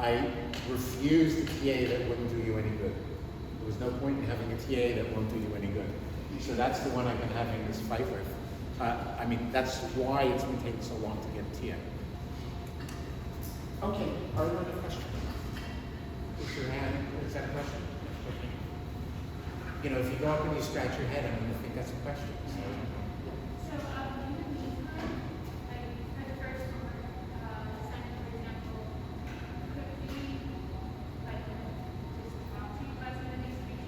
I refused a TA that wouldn't do you any good. There was no point in having a TA that won't do you any good. So that's the one I've been having this fight with. I mean, that's why it's been taking so long to get a TA. Okay, are there any questions? Put your hand, is that a question? Okay. You know, if you go up and you scratch your head, I'm going to think that's a question. So, in the meantime, like for the first assignment, for example, could we like just talk to you guys in the next week?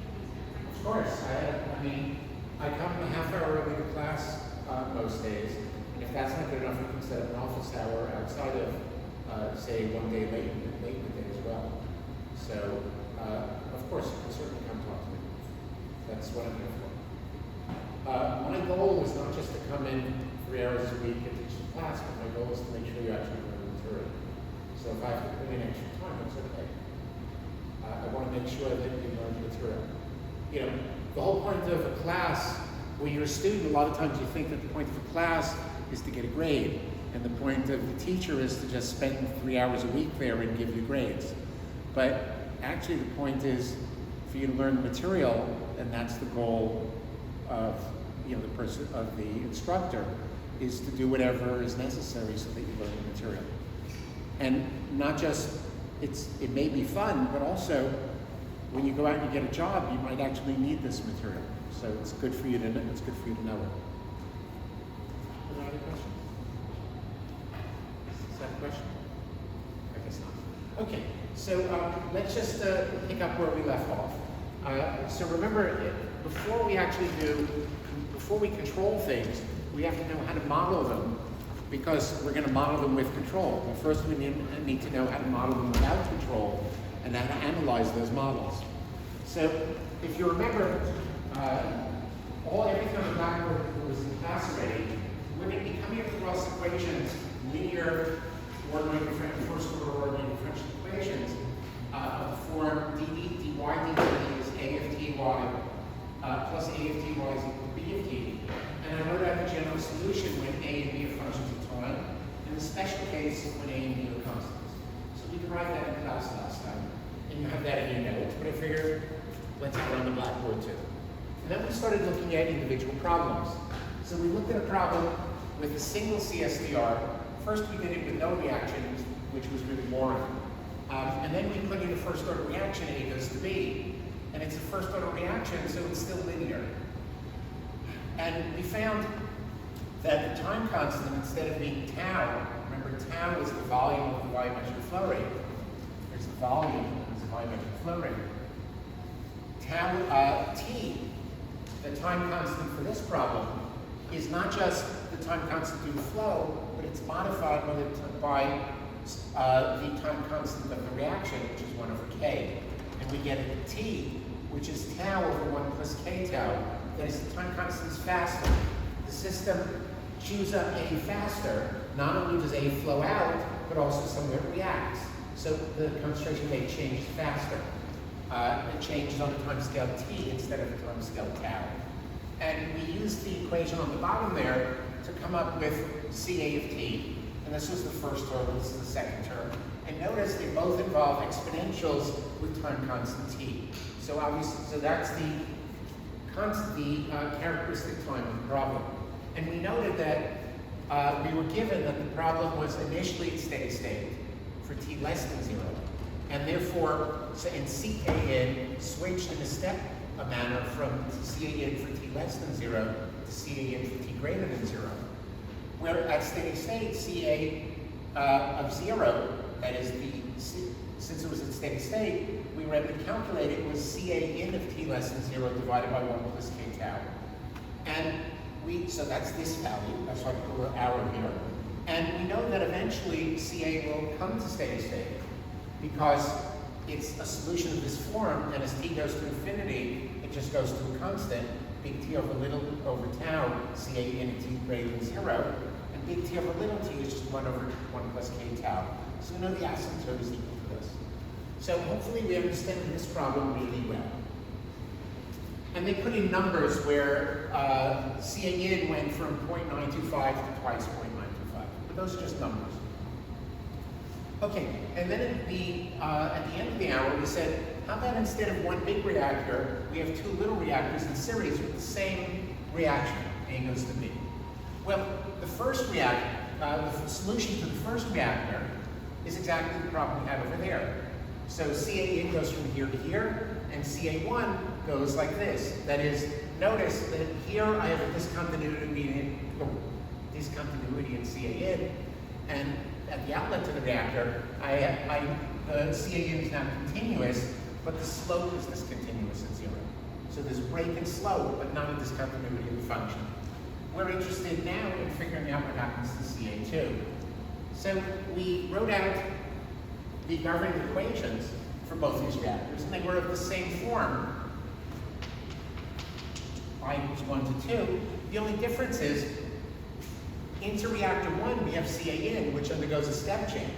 of course, I mean, I come a half hour early to class most days. And if that's not good enough, we can set up an office hour outside of, say, one day late in the day as well. So, of course, you can certainly come talk to me. That's what I'm here for. My goal is not just to come in 3 hours a week and teach the class, but my goal is to make sure you actually learn the material. So if I have to put in extra time, it's okay. I want to make sure that you learn the material. You know, the whole point of a class, when you're a student, a lot of times you think that the point of a class is to get a grade. And the point of the teacher is to just spend 3 hours a week there and give you grades. But actually the point is for you to learn the material, and that's the goal of the instructor, is to do whatever is necessary so that you learn the material. And not just, it may be fun, but also when you go out and you get a job, you might actually need this material. So it's good for you to know it. Any other questions? Is that a question? I guess not. Okay, so let's just pick up where we left off. So remember, before we control things, we have to know how to model them, because we're going to model them with control. But first we need to know how to model them without control and how to analyze those models. So if you remember, everything on the blackboard was in class already, we're going to be coming across equations, linear, ordinary differential, first order ordinary differential equations, of the form dy dt is a of ty plus a of ty is equal to b of t. And I wrote out the general solution when a and b are functions of time, and the special case when a and b are constants. So we derived that in class last time, and you have that in your notes, but I figured let's have it on the blackboard too. And then we started looking at individual problems. So we looked at a problem with a single CSTR. First we did it with no reaction, which was really boring. And then we put in a first order reaction, A goes to B. And it's a first order reaction, so it's still linear. And we found that the time constant, instead of being tau, remember tau is the volume of the volumetric flow rate. There's the volume, there's the volumetric flow rate. Tau t, the time constant for this problem, is not just the time constant due to flow, but it's modified by the time constant of the reaction, which is 1 over k. And we get a t, which is tau over 1 plus k tau. That is, the time constant is faster. The system chews up A faster. Not only does A flow out, but also some of it reacts. So the concentration may change faster. It changes on the time scale t instead of the time scale tau. And we used the equation on the bottom there to come up with Ca of t. And this was the first term, this is the second term. And notice they both involve exponentials with time constant t. So obviously, so that's the characteristic time of the problem. And we noted that we were given that the problem was initially at steady state for t less than 0. And therefore, so in CAN switched in a step manner from CAN for t less than 0 to CAN for t greater than 0. Where at steady state, CA of 0, that is since it was at steady state, we were able to calculate it was CAN of t less than 0 divided by 1 plus k tau. And so that's this value, that's why I put an arrow here. And we know that eventually CA will come to steady state because it's a solution of this form, and as t goes to infinity, it just goes to a constant, big T over little over tau, CA of t greater than 0, and big T over little t is just 1 over 1 plus k tau. So we know the asymptote is equal to this. So hopefully we understand this problem really well. And they put in numbers where CAN went from 0.925 to twice 0.925. But those are just numbers. Okay, and then at the end of the hour, we said, how about instead of one big reactor, we have two little reactors in series with the same reaction, A goes to B. Well, the first reactor, the solution to the first reactor is exactly the problem we had over there. So CA in goes from here to here, and CA1 goes like this. That is, notice that here I have a discontinuity in CA in, and at the outlet to the reactor, the CA in is now continuous, but the slope is discontinuous at 0. So there's break in slope, but not a discontinuity in the function. We're interested now in figuring out what happens to CA2. So we wrote out the governing equations for both these reactors, and they were of the same form. I equals 1 to 2. The only difference is, into reactor 1, we have CA in, which undergoes a step change.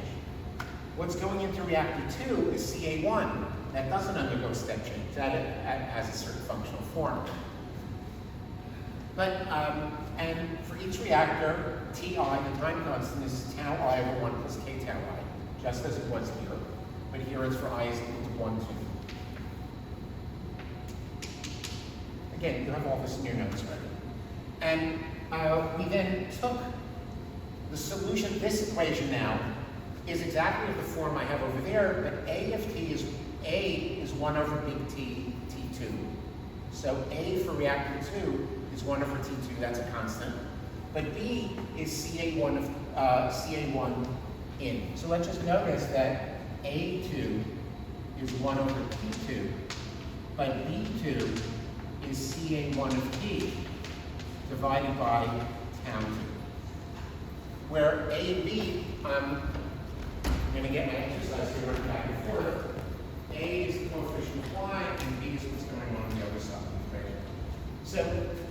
What's going into reactor 2 is CA1. That doesn't undergo step change. That has a certain functional form. But, and for each reactor, Ti, the time constant, is tau I over 1 plus k tau I, just as it was here. But here it's for I is equal to 1, 2. Again, you have all this in your notes already. And we then took the solution. This equation now is exactly of the form I have over there, but A of T is, A is 1 over big T, T2. So A for reactor 2 is 1 over T2, that's a constant. But B is CA1 of CA1 in. So let's just notice that A2 is 1 over T2, but B2 is CA1 of T divided by tau 2. Where A and B, I'm going to get my exercise here running back and forth. A is the coefficient of y, and B is what's going on the other side of the equation. So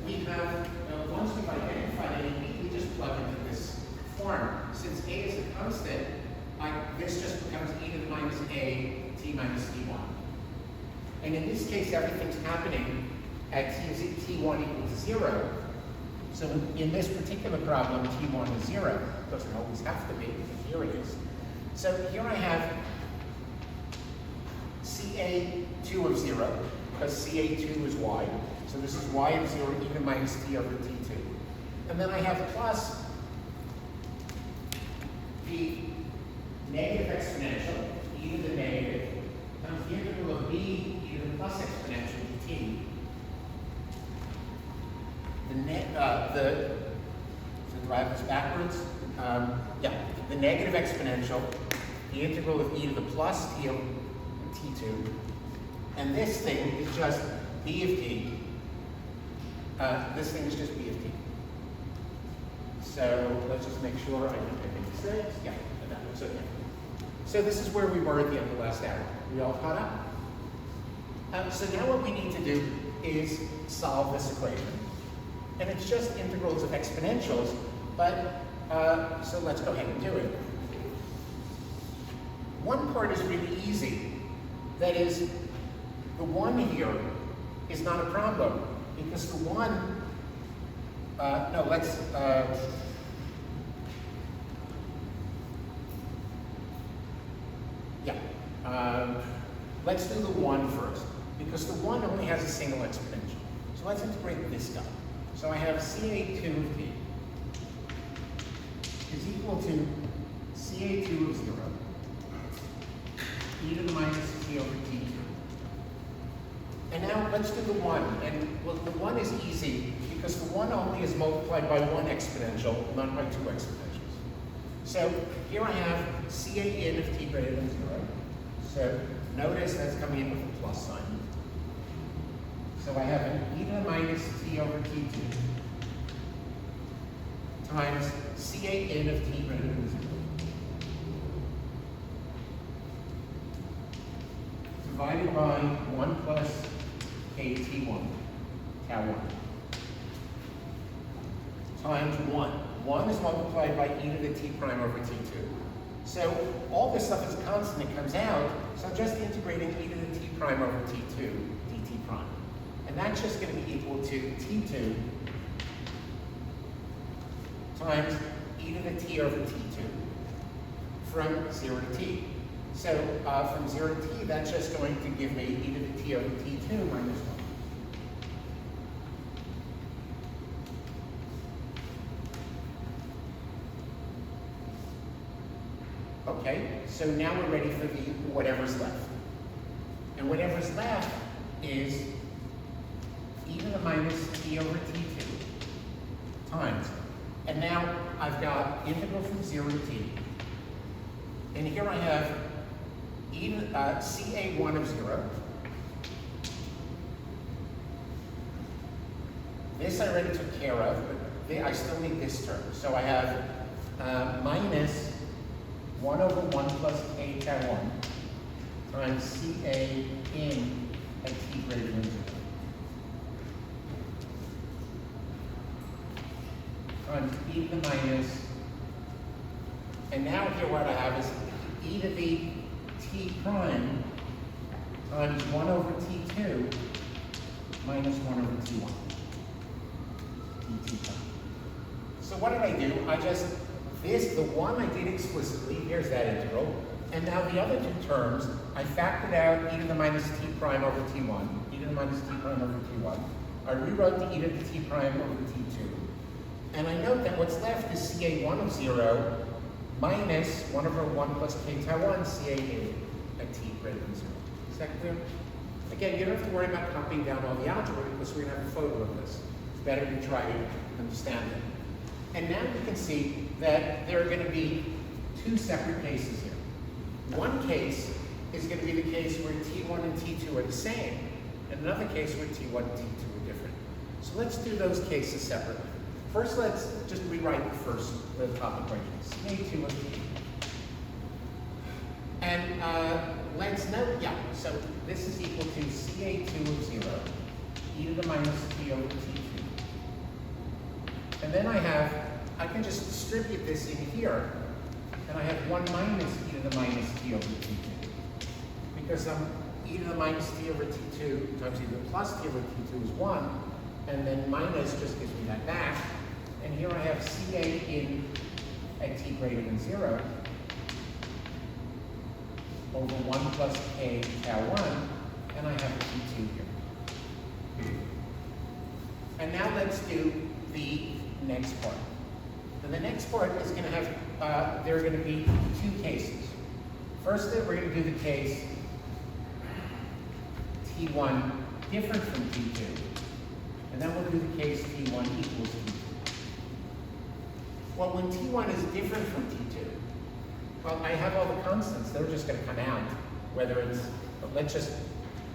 we have, once we've identified A and B, we just plug into this form. Since A is a constant, this just becomes e to the minus A, t minus t1. And in this case, everything's happening at t1 equal to 0. So in this particular problem, t1 is 0. It doesn't always have to be, but here it is. So here I have CA2 of 0, because CA2 is y. So this is y of 0 e to the minus t over t2. And then I have plus the negative exponential, e to the negative, times the integral of b e to the plus exponential dt. So drive this backwards. The negative exponential, the integral of e to the plus t over t2, and this thing is just b of t. This thing is just b of t. So let's just make sure I can make sense. Yeah, that looks okay. So this is where we were at the end of the last hour. We all caught up? So now what we need to do is solve this equation. And it's just integrals of exponentials, but so let's go ahead and do it. One part is really easy. That is, the 1 here is not a problem, because the 1, let's do the 1 first, because the 1 only has a single exponential. So let's integrate this guy. So I have CA2 of t is equal to CA2 of 0 e to the minus t over t2. And now let's do the 1. And well, the 1 is easy because the 1 only is multiplied by 1 exponential, not by 2 exponentials. So here I have CA in of t greater than 0. So notice that's coming in with a plus sign. So I have an e to the minus t over t2 times CA in of t greater than 0. Divided by 1 plus kt1, tau 1, times 1. 1 is multiplied by e to the t prime over t2. So all this stuff is a constant, it comes out, so I'm just integrating e to the t prime over t2 dt prime. And that's just going to be equal to t2 times e to the t over t2. from 0 to t. So from 0 to t, that's just going to give me e to the t over t2 minus 1. Okay, so now we're ready for the whatever's left. And whatever's left is e to the minus t over t2 times. And now I've got integral from 0 to t. And here I have e to CA1 of 0. This I already took care of, but I still need this term. So I have minus 1 over 1 plus k tau 1 times CA in at t greater than 0. Times e to the minus, and now here what I have is e to the t prime times 1 over t2 minus 1 over t1. dt prime. So what did I do? The one I did explicitly, here's that integral, and now the other two terms, I factored out e to the minus t prime over t1, e to the minus t prime over t1. I rewrote the e to the t prime over t2. And I note that what's left is CA1 of 0 minus 1 over 1 plus k tau 1 CA at t greater than 0. Is that clear? Again, you don't have to worry about copying down all the algebra because we're going to have a photo of this. It's better to try to understand it. And now you can see that there are going to be two separate cases here. One case is going to be the case where T1 and T2 are the same, and another case where T1 and T2 are different. So let's do those cases separately. First, let's just rewrite the top equation, CA2 of T. And let's note, so this is equal to CA2 of 0, e to the minus t over T2. And then I can just distribute this in here, and I have 1 minus e to the minus t over t2. Because e to the minus t over t2 times e to the plus t over t2 is 1, and then minus just gives me that back. And here I have CA in at t greater than 0 over 1 plus k tau 1, and I have t2 here. And now let's do the next part. And the next part is going to have, there are going to be two cases. First, we're going to do the case T1 different from T2. And then we'll do the case T1 equals T2. Well, when T1 is different from T2, well, I have all the constants. They're just going to come out, whether it's, but let's just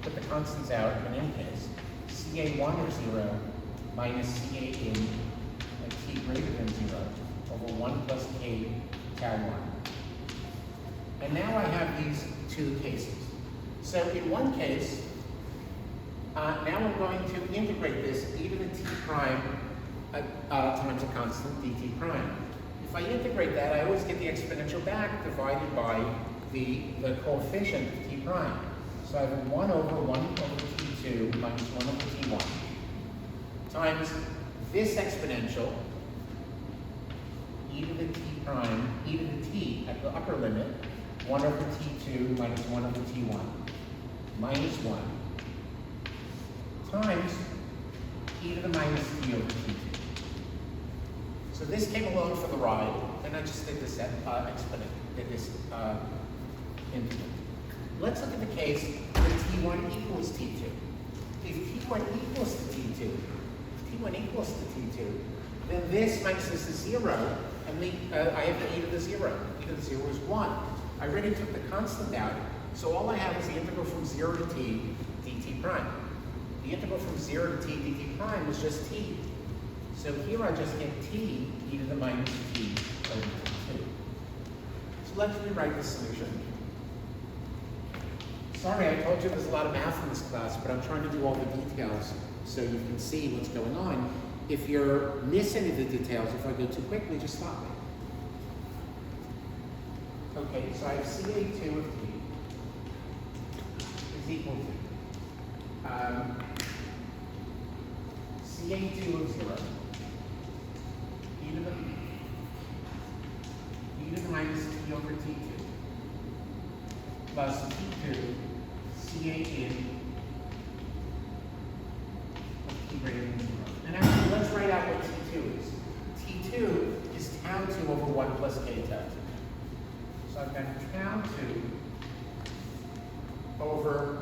put the constants out in any case. CA1 of 0 minus CA in at t greater than 0 over 1 plus k tau 1. And now I have these two cases. So in one case, now I'm going to integrate this e to the t prime times a constant dt prime. If I integrate that, I always get the exponential back divided by the coefficient of t prime. So I have 1 over 1 over t2 minus 1 over t1 times this exponential e to the t prime, e to the t at the upper limit, 1 over t2 minus 1 over t1 minus 1 times e to the minus t over t2. So this came along for the ride, and I just did this exponent, did this integrand. Let's look at the case where t1 equals t2. If t1 equals to t2, t1 equals to t2, then this makes this a 0, and I have the e to the 0. E to the 0 is 1. I already took the constant out, so all I have is the integral from 0 to t dt prime. The integral from 0 to t dt prime is just t. So here I just get t e to the minus t over t2. So let's rewrite the solution. Sorry, I told you there's a lot of math in this class, but I'm trying to do all the details so you can see what's going on. If you're missing any of the details, if I go too quickly, just stop me. Okay, so I have CA2 of t is equal to CA2 of 0 e to the minus t over t2 plus T2 CA in of T greater than 0. And actually, let's write out what T2 is. T2 is tau 2 over 1 plus k tau 2. So I've got tau 2 over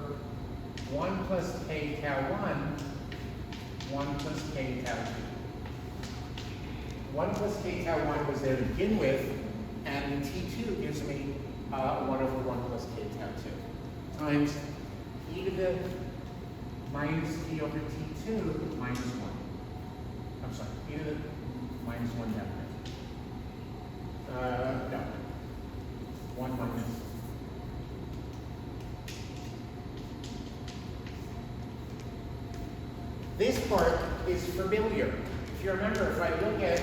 1 plus k tau 1, 1 plus k tau 2. 1 plus k tau 1 was there to begin with, and T2 gives me 1 over 1 plus k tau 2 times e to the minus t over T2 minus 1. I'm sorry, e to the minus 1 down there. No. 1 minus. This part is familiar. If you remember, if I look at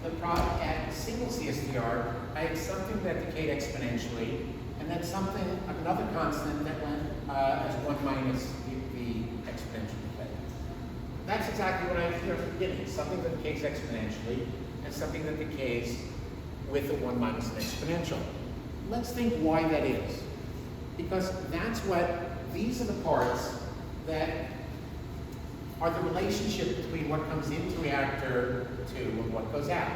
the product at single CSTR, I had something that decayed exponentially, and then something, another constant that went as 1 minus the exponential decay. That's exactly what I have here at the beginning. Something that decays exponentially, and something that decays with a 1 minus an exponential. Let's think why that is. Because that's what, these are the parts that are the relationship between what comes into reactor 2 and what goes out.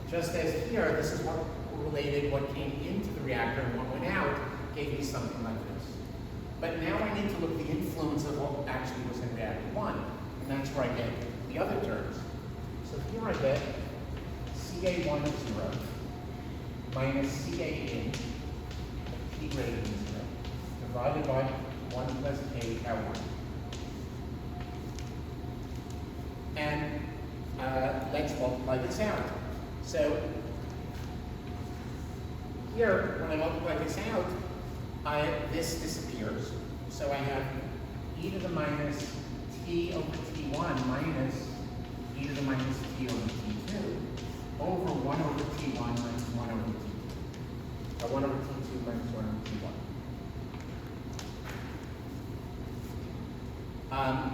Just as here, this is what related what came into the reactor and what went out, gave me something like this. But now I need to look at the influence of what actually was in reactor 1, and that's where I get the other terms. So here I get CA1 of 0 minus CA in T greater than 0 divided by 1 plus k tau 1. And let's multiply this out. So here, when I multiply this out, this disappears. So I have e to the minus t over t1 minus e to the minus t over t2 over 1 over t1 minus 1 over t2. Or 1 over t2 minus 1 over t1.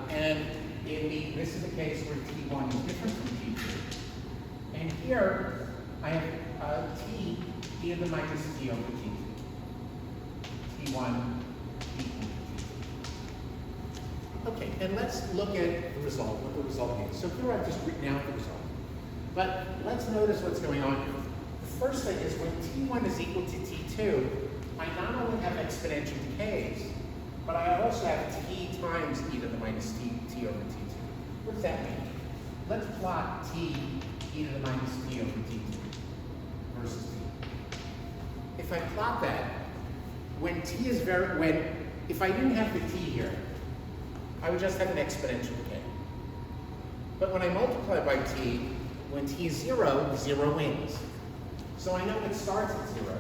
And this is a case where T1 is different from T2. And here, I have T e to the minus T over T2. T1, T2. Okay, and let's look at the result, what the result is. So here I've just written out the result. But let's notice what's going on here. The first thing is when T1 is equal to T2, I not only have exponential decays, but I also have T times e to the minus T over T2. What does that mean? Let's plot T e to the minus T over T2 versus T. If I plot that, when T is if I didn't have the T here, I would just have an exponential decay. But when I multiply by T, when T is 0, 0 wins. So I know it starts at 0.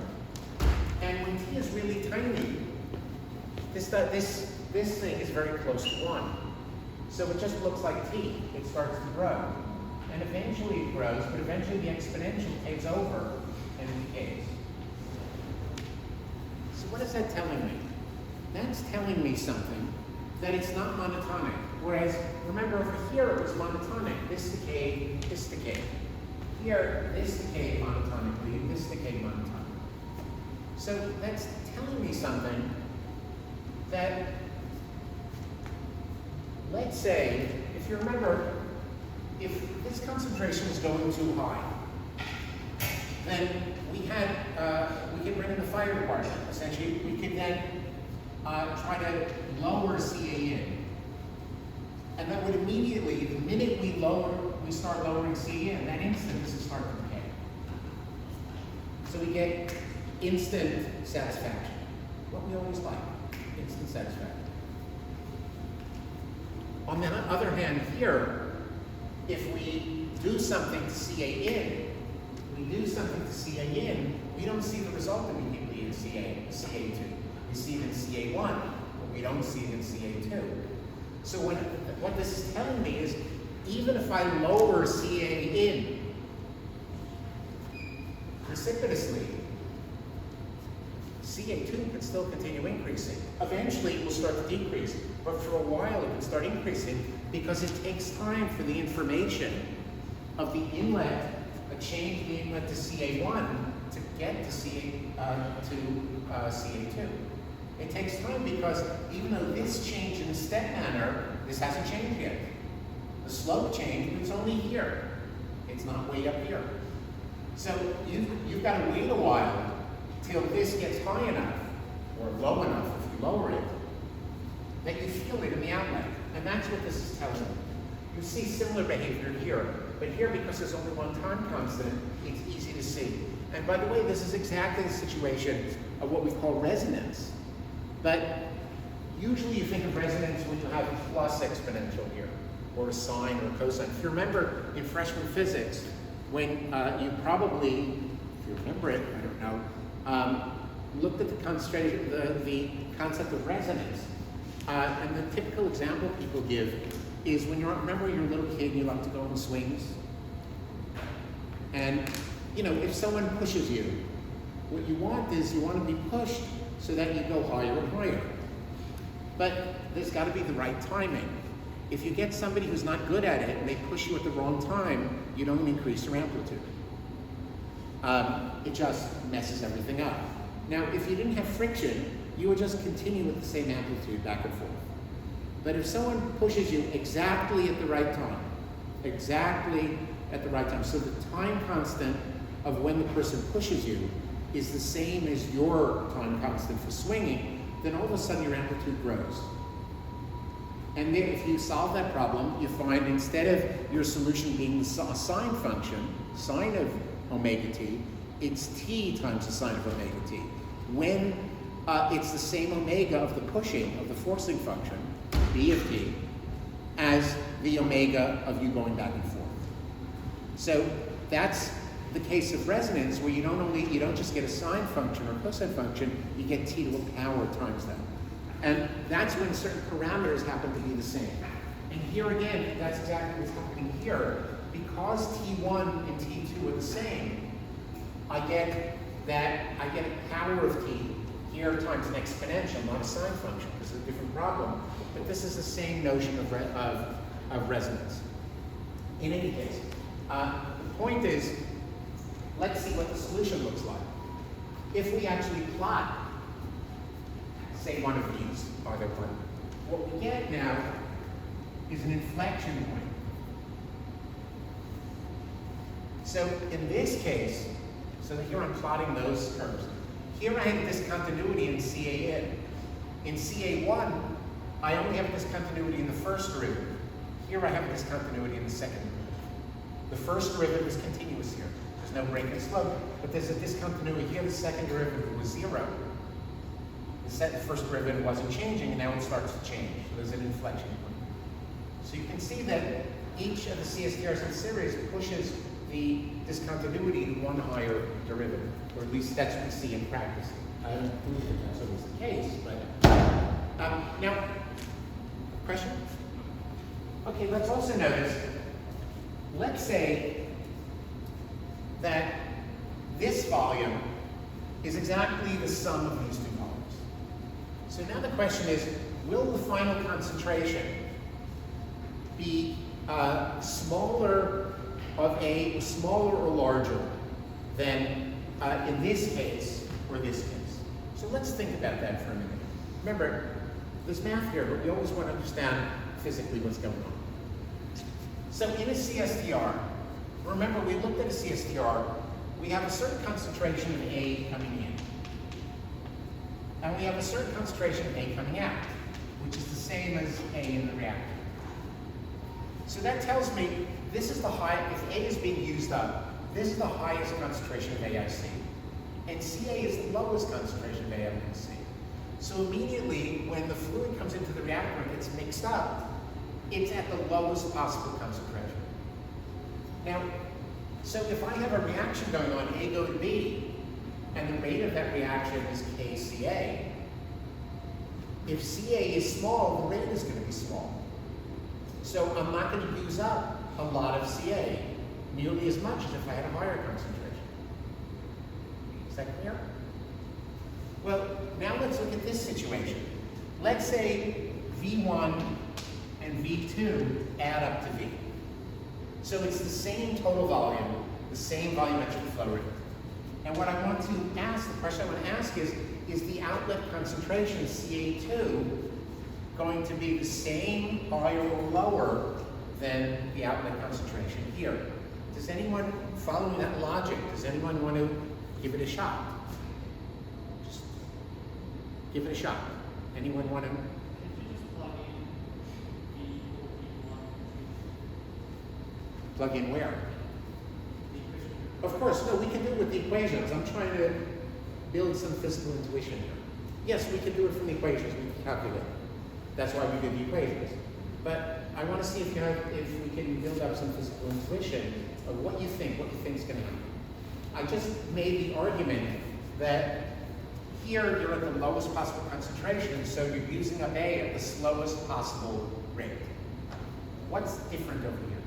And when T is really tiny, this thing is very close to 1. So it just looks like T. It starts to grow. And eventually it grows, but eventually the exponential takes over and decays. So what is that telling me? That's telling me something, that it's not monotonic. Whereas, remember over here it was monotonic. This decayed, this decayed. Here, this decayed monotonically, this decayed monotonically. So that's telling me something that, let's say, if you remember, if this concentration was going too high, then we could bring in the fire department. Essentially, we could then try to lower CA in. And that would immediately, the minute we start lowering CA in, that instant this will start to decay. So we get instant satisfaction. What we always like, instant satisfaction. On the other hand here, if we do something to CA in, we don't see the result immediately in CA2. We see it in CA1, but we don't see it in CA2. So what this is telling me is, even if I lower CA in precipitously, CA2 can still continue increasing. Eventually it will start to decrease, but for a while it can start increasing because it takes time for the information of the inlet, a change in the inlet to CA1 to get to CA2. It takes time because even though this changed in a step manner, this hasn't changed yet. The slope changed, but it's only here. It's not way up here. So you've got to wait a while till this gets high enough, or low enough if you lower it, that you feel it in the outlet. And that's what this is telling you. You see similar behavior here, but here, because there's only one time constant, it's easy to see. And by the way, this is exactly the situation of what we call resonance. But usually you think of resonance when you have a plus exponential here, or a sine or a cosine. If you remember in freshman physics, when you probably, if you remember it, I don't know, looked at the concentration, the concept of resonance. And the typical example people give is when remember you're a little kid and you like to go on swings? And, you know, if someone pushes you, what you want is you want to be pushed so that you go higher and higher. But there's got to be the right timing. If you get somebody who's not good at it and they push you at the wrong time, you don't increase your amplitude. It just messes everything up. Now, if you didn't have friction, you would just continue with the same amplitude back and forth. But if someone pushes you exactly at the right time, so the time constant of when the person pushes you is the same as your time constant for swinging, then all of a sudden your amplitude grows. And then if you solve that problem, you find instead of your solution being a sine function, sine of omega t, it's t times the sine of omega t. When it's the same omega of the pushing, of the forcing function, b of t, as the omega of you going back and forth. So that's the case of resonance, where you don't just get a sine function or cosine function, you get t to a power times that. And that's when certain parameters happen to be the same. And here again, that's exactly what's happening here. Because t1 and t2 are the same, I get a power of t here times an exponential, not a sine function, because it's a different problem. But this is the same notion of resonance. In any case, the point is, let's see what the solution looks like. If we actually plot, say one of these, either one, what we get now is an inflection point. So in this case, so here I'm plotting those curves. Here I have discontinuity in CAN. In CA1, I only have discontinuity in the first derivative. Here I have discontinuity in the second derivative. The first derivative is continuous here. There's no break in slope, but there's a discontinuity here. The second derivative was 0. The first derivative wasn't changing, and now it starts to change. So there's an inflection point. So you can see that each of the CSTRs in series pushes the discontinuity to one higher derivative, or at least that's what we see in practice. I don't believe that that's always the case, but now, question? Okay, let's also notice, let's say that this volume is exactly the sum of these two volumes. So now the question is, will the final concentration be smaller or larger than in this case or this case? So let's think about that for a minute. Remember, there's math here, but we always want to understand physically what's going on. So in a CSTR, remember we looked at a CSTR, we have a certain concentration of A coming in. And we have a certain concentration of A coming out, which is the same as A in the reactor. So that tells me this is the high, if A is being used up, this is the highest concentration of AIC. And CA is the lowest concentration of AIC. So immediately, when the fluid comes into the reactor and gets mixed up, it's at the lowest possible concentration. Now, so if I have a reaction going on, A go to B, and the rate of that reaction is KCA, if CA is small, the rate is going to be small. So I'm not going to use up a lot of CA, nearly as much as if I had a higher concentration. Is that clear? Well, now let's look at this situation. Let's say V1 and V2 add up to V. So it's the same total volume, the same volumetric flow rate. And what I want to ask, the question I want to ask is, is the outlet concentration, Ca2, going to be the same, higher or lower than the outlet concentration here? Does anyone, following that logic, does anyone want to give it a shot? Just give it a shot. Anyone want to? If you just plug in V or V1, Plug in where? the equation. Of course, no, we can do it with the equations. I'm trying to build some physical intuition here. Yes, we can do it from the equations, we can calculate. That's why we did the equations. But I want to see if we can build up some physical intuition of what you think is going to happen. I just made the argument that here you're at the lowest possible concentration, so you're using up A at the slowest possible rate. What's different over here?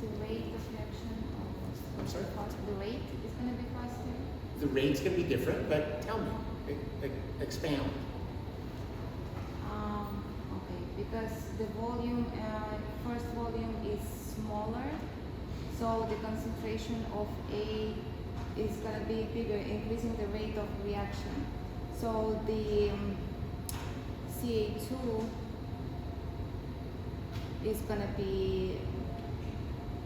The rate of reaction of I'm sorry? the rate is going to be faster. The rate's going to be different, but tell me, expound. Okay, because the volume, first volume is smaller, so the concentration of A is going to be bigger, increasing the rate of reaction. So the Ca2 is going to be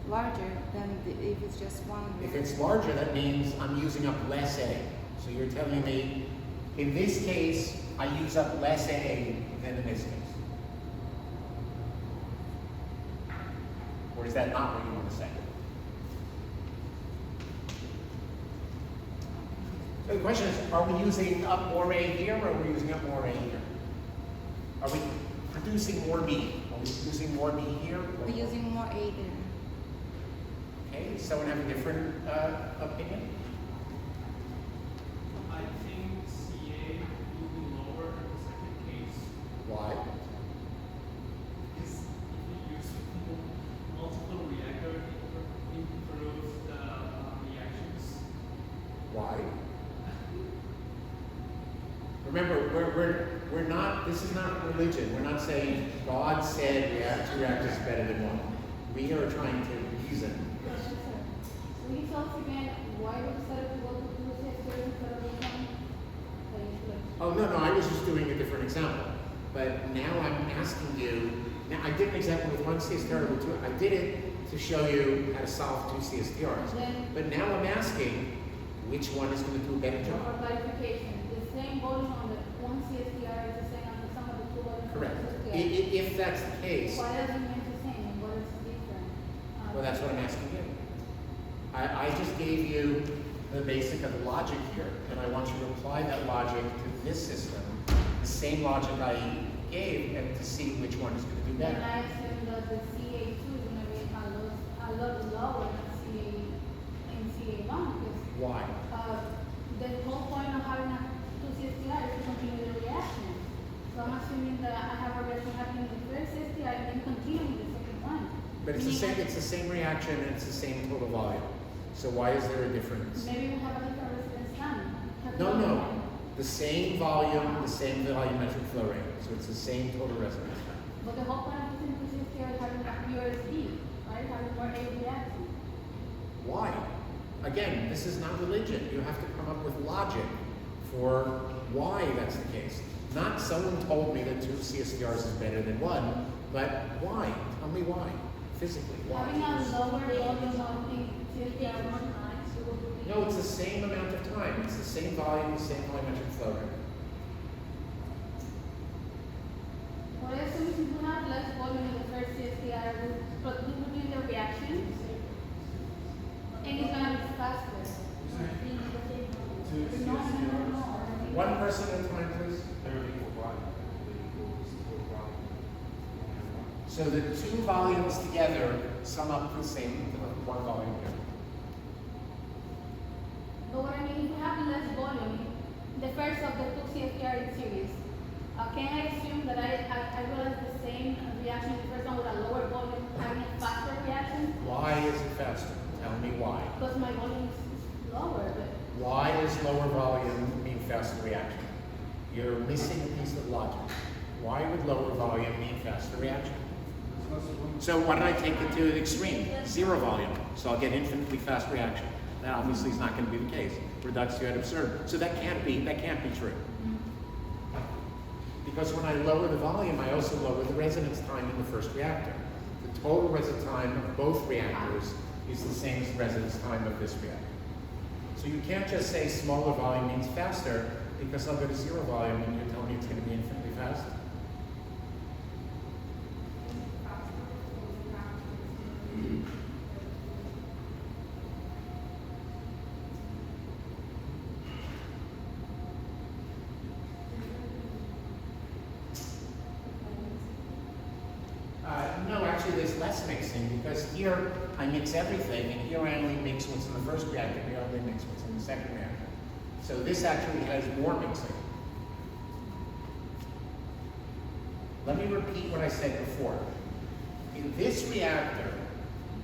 larger than if it's just one. If it's larger, that means I'm using up less A. So you're telling me, in this case, I use up less A than in this case. Or is that not what you want to say? So the question is, are we using up more A here, or are we using up more A here? Are we producing more B? Are we producing more B here? We're using more A there. Okay, does someone have a different opinion? I think CA will be lower in the second case. Why? Because if you use multiple reactors, it improves the reactions. Why? Remember, we're not, this is not religion. We're not saying God said two reactors is better than one. We are trying to reason. Can you tell us again why we decided to go to two CHE479 instead of one? Oh, no, I was just doing a different example. But now I'm asking you, now I did an example with one CSTR with two, I did it to show you how to solve two CSTRs. But now I'm asking which one is going to do a better For job. clarification, the same volume on the one CSTR is the same on the sum of the two volumes. Correct. of the CSTR. If that's the case, Why does it mean the same? What is different? well, that's what I'm asking you. I just gave you the basic of the logic here, and I want you to apply that logic to this system, the same logic I gave, and to see which one is going to do Then better. I assume that the CA2 is going to be a lot lower than CA in CA1 because Why? the whole point of having a two CSTR is to continue the reaction. So I'm assuming that I have a reaction happening in the first CSTR and then continuing the second one. But it's the same reaction, and it's the same total volume. So why is there a difference? Maybe we have a different residence time. No. The same volume, the same volumetric flow rate. So it's the same total residence time. But the whole point of this inclusive theory is having a pure speed, right? Having more A reaction. Why? Again, this is not religion. You have to come up with logic for why that's the case. Not someone told me that two CSTRs is better than one, but why? Tell me why. Physically, why? Having a lower volume of the CSTR more time, so what would be? No, it's the same amount of time. It's the same volume, the same volumetric flow rate. What I assume is if you have less volume in the first CSTR, but we would do the reaction, and it's gonna be faster. No. One person at a time, please. So the two volumes together sum up the same one volume here. But what I mean, if you have less volume, the first of the two CSTR in series, can I assume that I realize the same reaction in the first one with a lower volume, having a faster reaction? Why is it faster? Tell me why. Because my volume is lower, but Why does lower volume mean faster reaction? You're missing a piece of logic. Why would lower volume mean faster reaction? So why don't I take it to the extreme? Zero volume, so I'll get infinitely fast reaction. That obviously is not going to be the case. Reductio ad absurdum. So that can't be true. Because when I lower the volume, I also lower the residence time in the first reactor. The total residence time of both reactors is the same as the residence time of this reactor. So you can't just say smaller volume means faster, because I'll go to zero volume and you're telling me it's going to be infinitely fast. No, actually there's less mixing, because here I mix everything, and here I only mix what's in the first reactor, here I only mix what's in the second reactor. So this actually has more mixing. Let me repeat what I said before. In this reactor,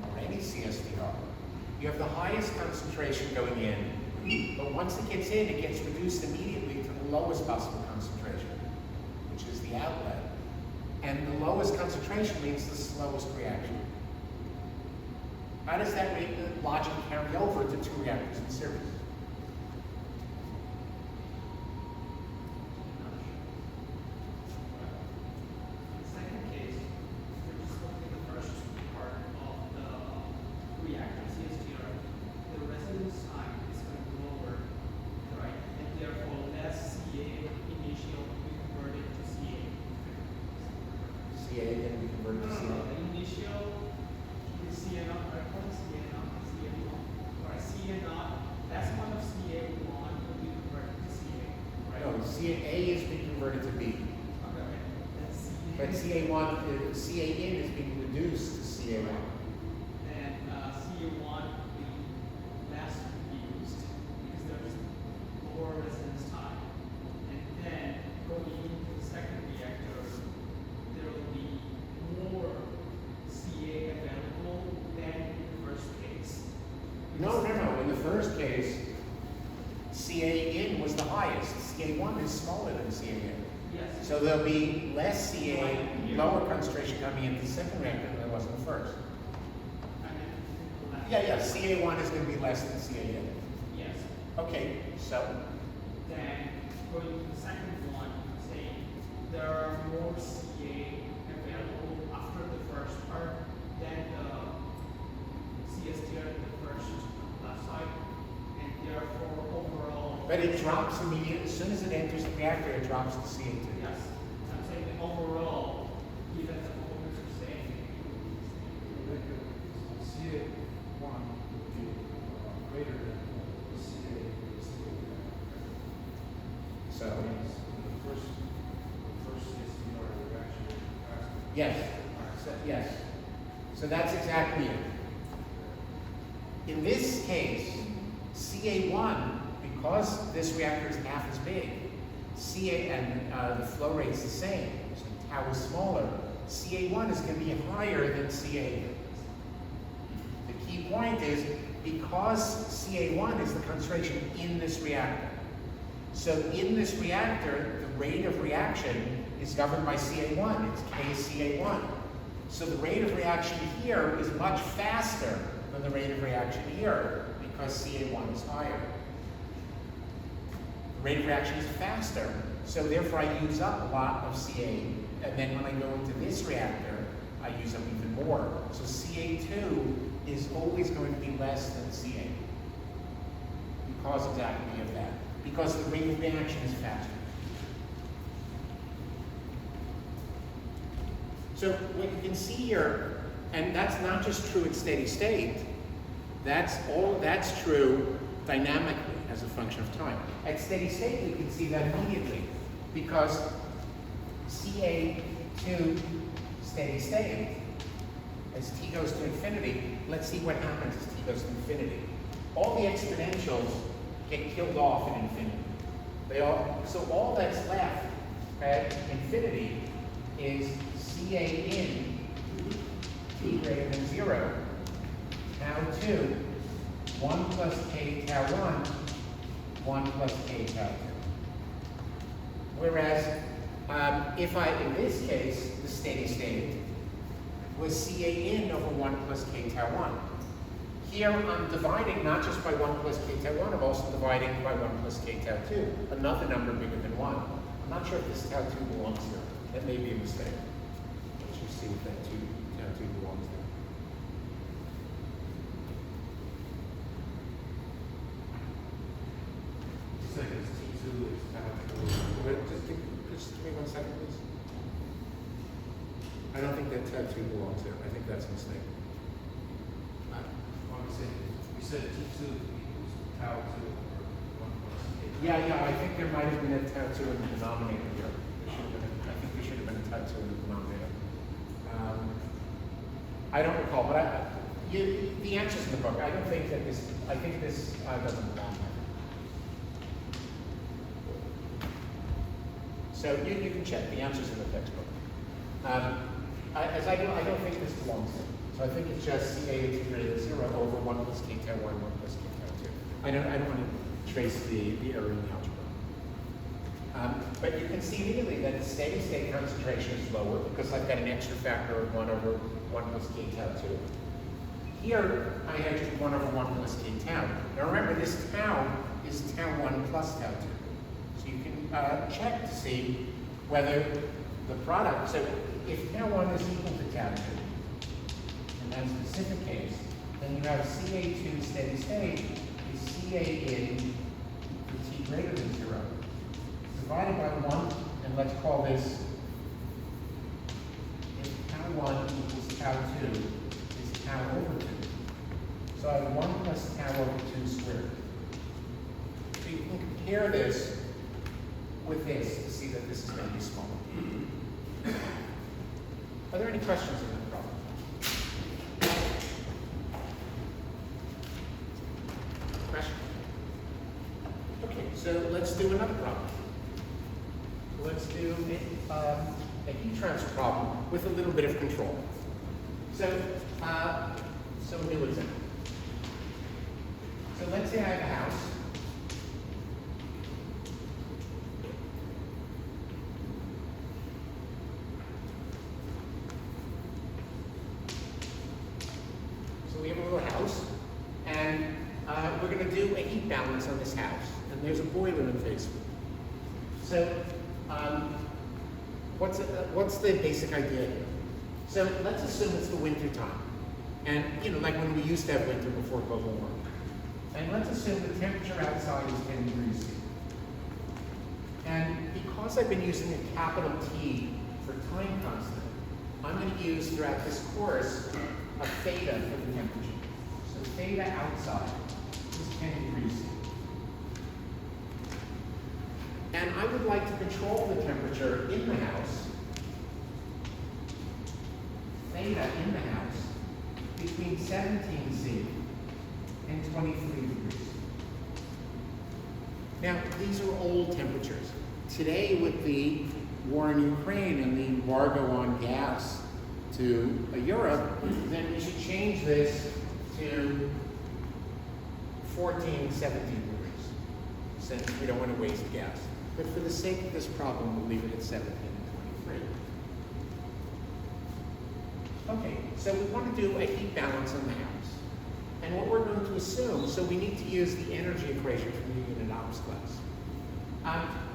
or any CSTR, you have the highest concentration going in, but once it gets in, it gets reduced immediately to the lowest possible concentration, which is the outlet. And the lowest concentration means the slowest reaction. How does that logic carry over to two reactors in series? Second case, we're just looking at the first part of the reactor CSTR. The residence time is going to be lower, right? And therefore less CA initial will be converted to CA. CA can be converted to CA. The initial is CA naught, right? What is CA naught? CA naught. Right, CA naught, that's one of CA1 will be converted to CA, right? No, CA is being converted to B. Okay, that's CA. But CA in is being reduced to CA1. And CA1 will be less used because there's lower residence time. And then going into the second reactor, there will be more CA available than in the first case. No. In the first case, CA in was the highest. CA1 is smaller than CA in. Yes. So there'll be less CA, lower concentration coming into the second reactor than there was in the first. Yeah, CA1 is going to be less than CA in. Yes. Okay, so, Then going to the second one, say there are more CA available after the first part than the CSTR in the first left side, and therefore overall. but it drops immediately. As soon as it enters the reactor, it drops to CA2. Yes, I'm saying that overall, given the components are saying. CA1 would be greater than CA. So, The first CSTR reaction faster. yes. Yes. So that's exactly it. In this case, CA1, because this reactor is half as big, CA and the flow rate's the same, so tau is smaller, CA1 is going to be higher than CA. The key point is, because CA1 is the concentration in this reactor, so in this reactor, the rate of reaction is governed by CA1, it's KCA1. So the rate of reaction here is much faster than the rate of reaction here, because CA1 is higher. The rate of reaction is faster, so therefore I use up a lot of CA, and then when I go into this reactor, I use up even more. So CA2 is always going to be less than CA, because exactly of that, because the rate of reaction is faster. So what you can see here, and that's not just true at steady state, that's true dynamically as a function of time. At steady state, we can see that immediately, because CA2 steady state, as t goes to infinity, let's see what happens as t goes to infinity. All the exponentials get killed off in infinity. So all that's left at infinity is CA in t greater than 0, tau 2, 1 plus k tau 1, 1 plus k tau 2. Whereas, in this case, the steady state was CA in over 1 plus k tau 1. Here I'm dividing not just by 1 plus k tau 1, I'm also dividing by 1 plus k tau 2, another number bigger than 1. I'm not sure if this tau 2 belongs here. That may be a mistake. Let's just see if that tau 2 belongs there. It's like it's T2, it's tau 2. Wait, just give me 1 second, please. I don't think that tau 2 belongs there. I think that's a mistake. You said T2 equals tau 2 over 1 plus k. Yeah, I think there might have been a tau 2 in the denominator here. I think there should have been a tau 2 in the denominator. I don't recall, but the answer's in the book. I don't think that this, I think this doesn't belong here. So you can check, the answer's in the textbook. I don't think this belongs here. So I think it's just CA greater than 0 over 1 plus k tau 1, 1 plus k tau 2. I don't want to trace the error in the algebra. But you can see immediately that the steady state concentration is lower because I've got an extra factor of 1 over 1 plus k tau 2. Here, I have just 1 over 1 plus k tau. Now remember, this tau is tau 1 plus tau 2. So you can check to see whether the product, so if tau 1 is equal to tau 2, in that specific case, then you have CA2 steady state is CA in for t greater than 0, divided by 1, and let's call this, if tau 1 equals tau 2, is tau over 2. So I have 1 plus tau over 2 squared. So you can compare this with this to see that this is going to be smaller. Are there any questions in that problem? Question? Okay, so let's do another problem. Let's do a heat transfer problem with a little bit of control. So, a new example. So let's say I have a house. So we have a little house, and we're going to do a heat balance on this house. And there's a boiler in the basement. So what's the basic idea here? So let's assume it's the winter time. And, like when we used to have winter before global warming. And let's assume the temperature outside is 10 degrees C. And because I've been using a capital T for time constant, I'm going to use throughout this course a theta for the temperature. So theta outside is 10 degrees C. And I would like to control the temperature in the house, theta in the house, between 17 C and 23 degrees. Now, these are old temperatures. Today, with the war in Ukraine and the embargo on gas to Europe, then we should change this to 14, 17 degrees, since we don't want to waste gas. But for the sake of this problem, we'll leave it at 17 and 23. Okay, so we want to do a heat balance on the house. And what we're going to assume, so we need to use the energy equation from the unit ops class.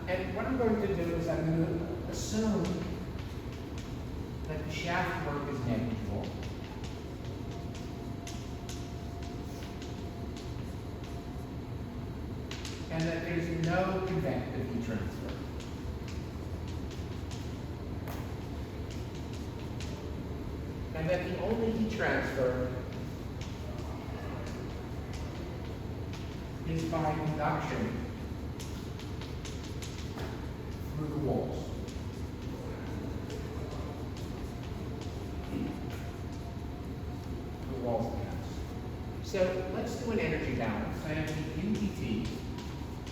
And what I'm going to do is I'm going to assume that the shaft work is negligible. And that there's no convective heat transfer. And that the only heat transfer is by conduction through the walls. The walls of the house. So let's do an energy balance. I have the UDT,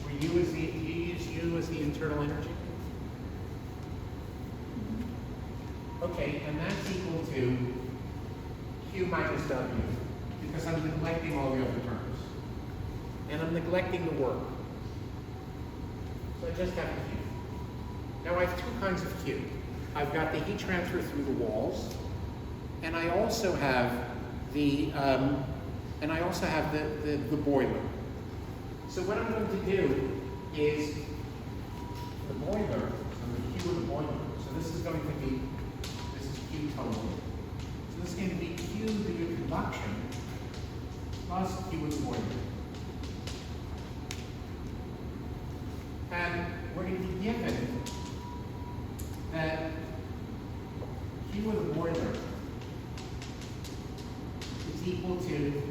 where U is you use U as the internal energy. Okay, and that's equal to Q minus W, because I'm neglecting all the other terms. And I'm neglecting the work. So I just have the Q. Now I have two kinds of Q. I've got the heat transfer through the walls, and I also have the and I also have the boiler. So what I'm going to do is the boiler, so the Q of the boiler, so this is going to be, this is Q total. So this is going to be Q due to conduction plus Q of the boiler. And we're going to be given that Q of the boiler is equal to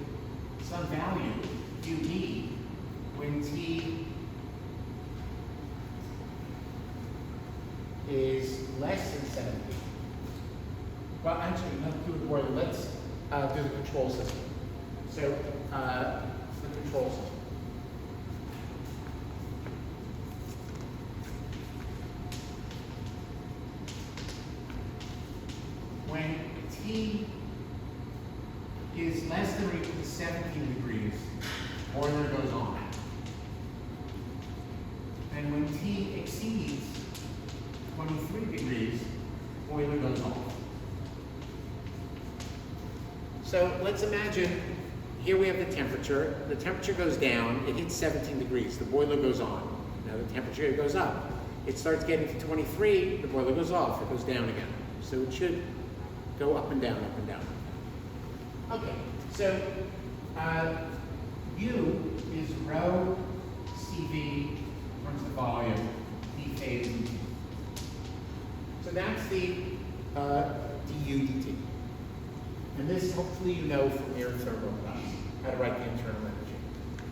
some value, QD, when T is less than 70. Well, actually, not Q of the boiler, let's do the control system. So, the control system. When T is less than or equal to 17 degrees, boiler goes on. And when T exceeds 23 degrees, boiler goes off. So let's imagine, here we have the temperature goes down, it hits 17 degrees, the boiler goes on. Now the temperature goes up. It starts getting to 23, the boiler goes off, it goes down again. So it should go up and down, up and down. Okay, so U is rho CV times the volume, d theta dt. So that's the du dt. And this, hopefully you know from your thermal class, how to write the internal energy.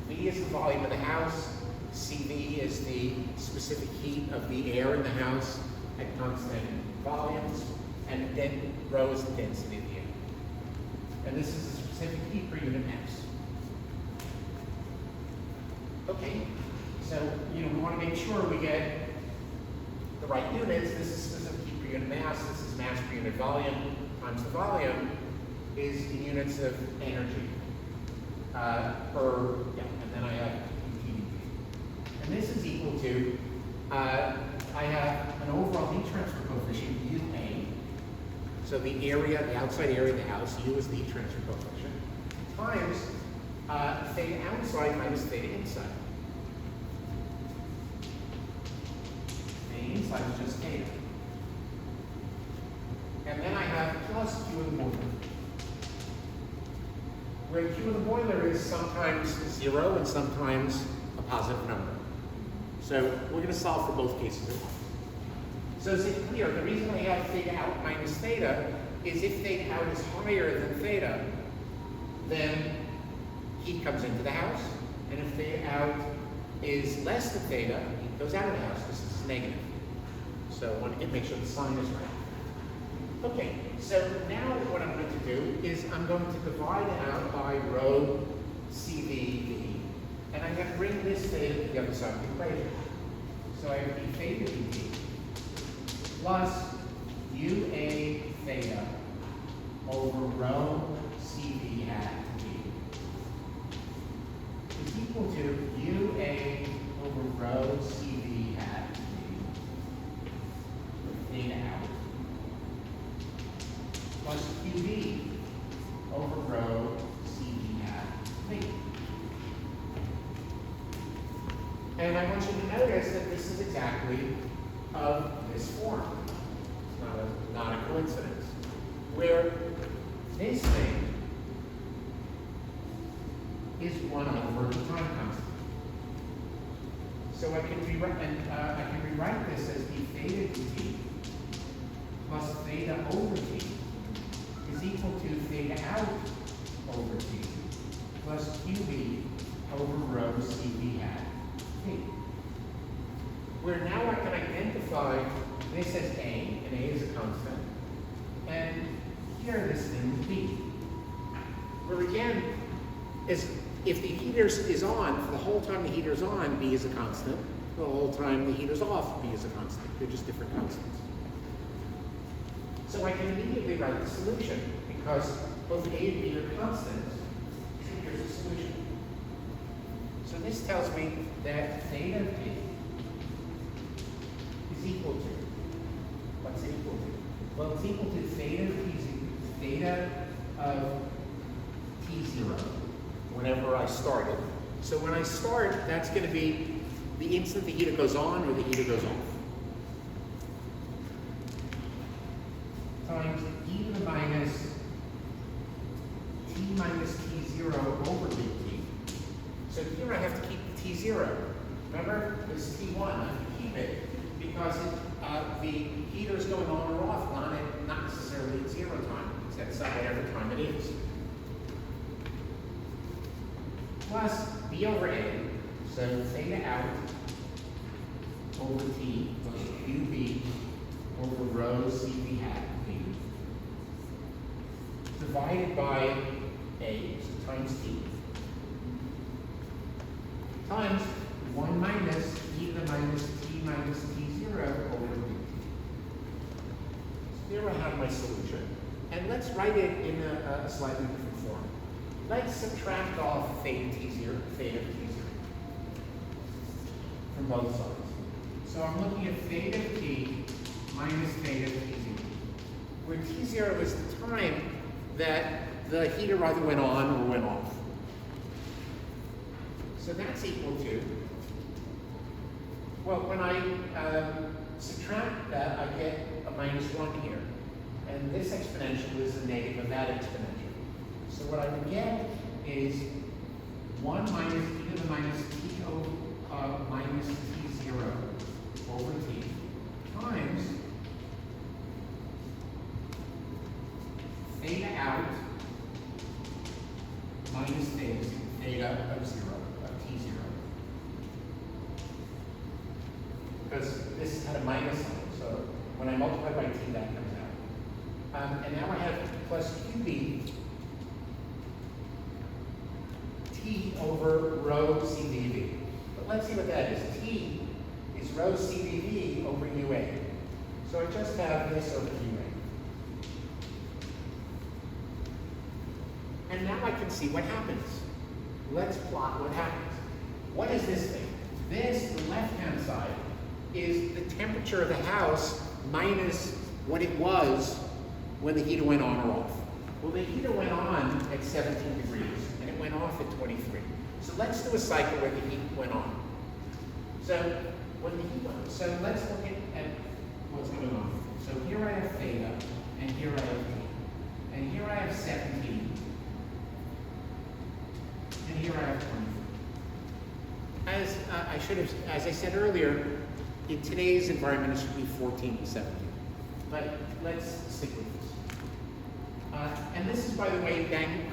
V is the volume of the house, CV is the specific heat of the air in the house at constant volumes, and then rho is the density of the air. And this is the specific heat per unit mass. Okay, so we want to make sure we get the right units. This is specific heat per unit mass, this is mass per unit volume, times the volume is in units of energy and then I have UTDP. And this is equal to, I have an overall heat transfer coefficient, UA, so the area, the outside area of the house, U is the heat transfer coefficient, times theta outside minus theta inside. Theta inside is just theta. And then I have plus Q of the boiler. Where Q of the boiler is sometimes 0 and sometimes a positive number. So we're going to solve for both cases at once. So is it clear? The reason I have theta out minus theta is if theta out is higher than theta, then heat comes into the house. And if theta out is less than theta, heat goes out of the house. This is negative. So I want to make sure the sign is right. Okay, so now what I'm going to do is I'm going to divide out by rho CV d, and I'm going to bring this theta to the other side of the equation. So I have d theta dt plus UA theta over rho CV hat d is equal to UA over rho CV hat d with theta out plus QB over rho CV hat theta. And I want you to notice that this is exactly of this form. It's not a coincidence. Where this thing is 1 over the time constant. So I can rewrite this as d theta dt plus theta over t is equal to theta out over t plus QB over rho CV hat t. Where now I can identify this as A, and A is a constant, and here this thing is B. Where again, if the heater is on, for the whole time the heater's on, B is a constant. The whole time the heater's off, B is a constant. They're just different constants. So I can immediately write the solution, because both A and B are constants. So here's the solution. So this tells me that theta B is equal to, what's it equal to? Well, it's equal to theta of t0 whenever I start it. So when I start, that's going to be the instant the heater goes on or the heater goes off. Times e to the minus t minus t0 over big T. So here I have to keep the t0. Remember, this is t1, I have to keep it because the heater is going on or off, not necessarily at 0 time. It's at some whatever time it is. Plus b over a, so theta out over t plus qb over rho cv hat v divided by a, so times t, times 1 minus e to the minus t minus t0 over v. So there I have my solution. And let's write it in a slightly different form. Let's subtract off theta t0 from both sides. So I'm looking at theta t minus theta t0, where t0 is the time that the heater either went on or went off. So that's equal to, well, when I subtract that, I get a minus 1 here. And this exponential is the negative of that exponential. So what I would get is 1 minus e to the minus t minus t0 over t times theta out minus theta of 0, of t0. Because this had a minus sign, so when I multiply by t, that comes out. And now I have plus qb t over rho cdv. But let's see what that is. T is rho cdv over ua. So I just have this over ua. And now I can see what happens. Let's plot what happens. What is this thing? This, the left-hand side, is the temperature of the house minus what it was when the heater went on or off. Well, the heater went on at 17 degrees, and it went off at 23. So let's do a cycle where the heat went on. So when the heat went, so let's look at what's going on. So here I have theta, and here I have t, and here I have 17, and here I have 23. As I said earlier, in today's environment, it should be 14 to 17. But let's stick with this. And this is, by the way,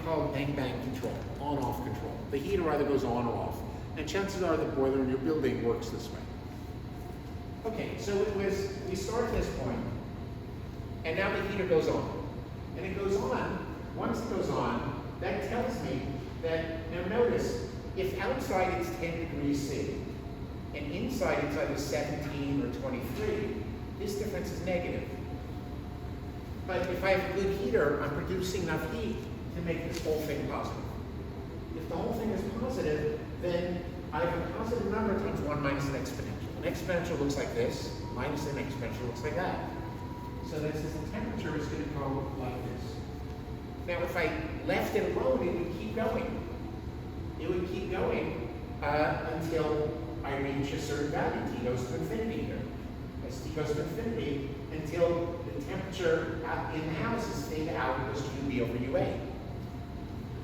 called bang-bang control, on-off control. The heater either goes on or off. And chances are the boiler in your building works this way. Okay, so we start at this point, and now the heater goes on. And it goes on. Once it goes on, that tells me that, now notice, if outside it's 10 degrees C, and inside it's either 17 or 23, this difference is negative. But if I have a good heater, I'm producing enough heat to make this whole thing positive. If the whole thing is positive, then I have a positive number times 1 minus an exponential. An exponential looks like this, minus an exponential looks like that. So this is the temperature is going to go like this. Now if I left it alone, it would keep going. It would keep going until I reach a certain value. T goes to infinity here. As T goes to infinity, until the temperature in the house is theta out equals QB over UA.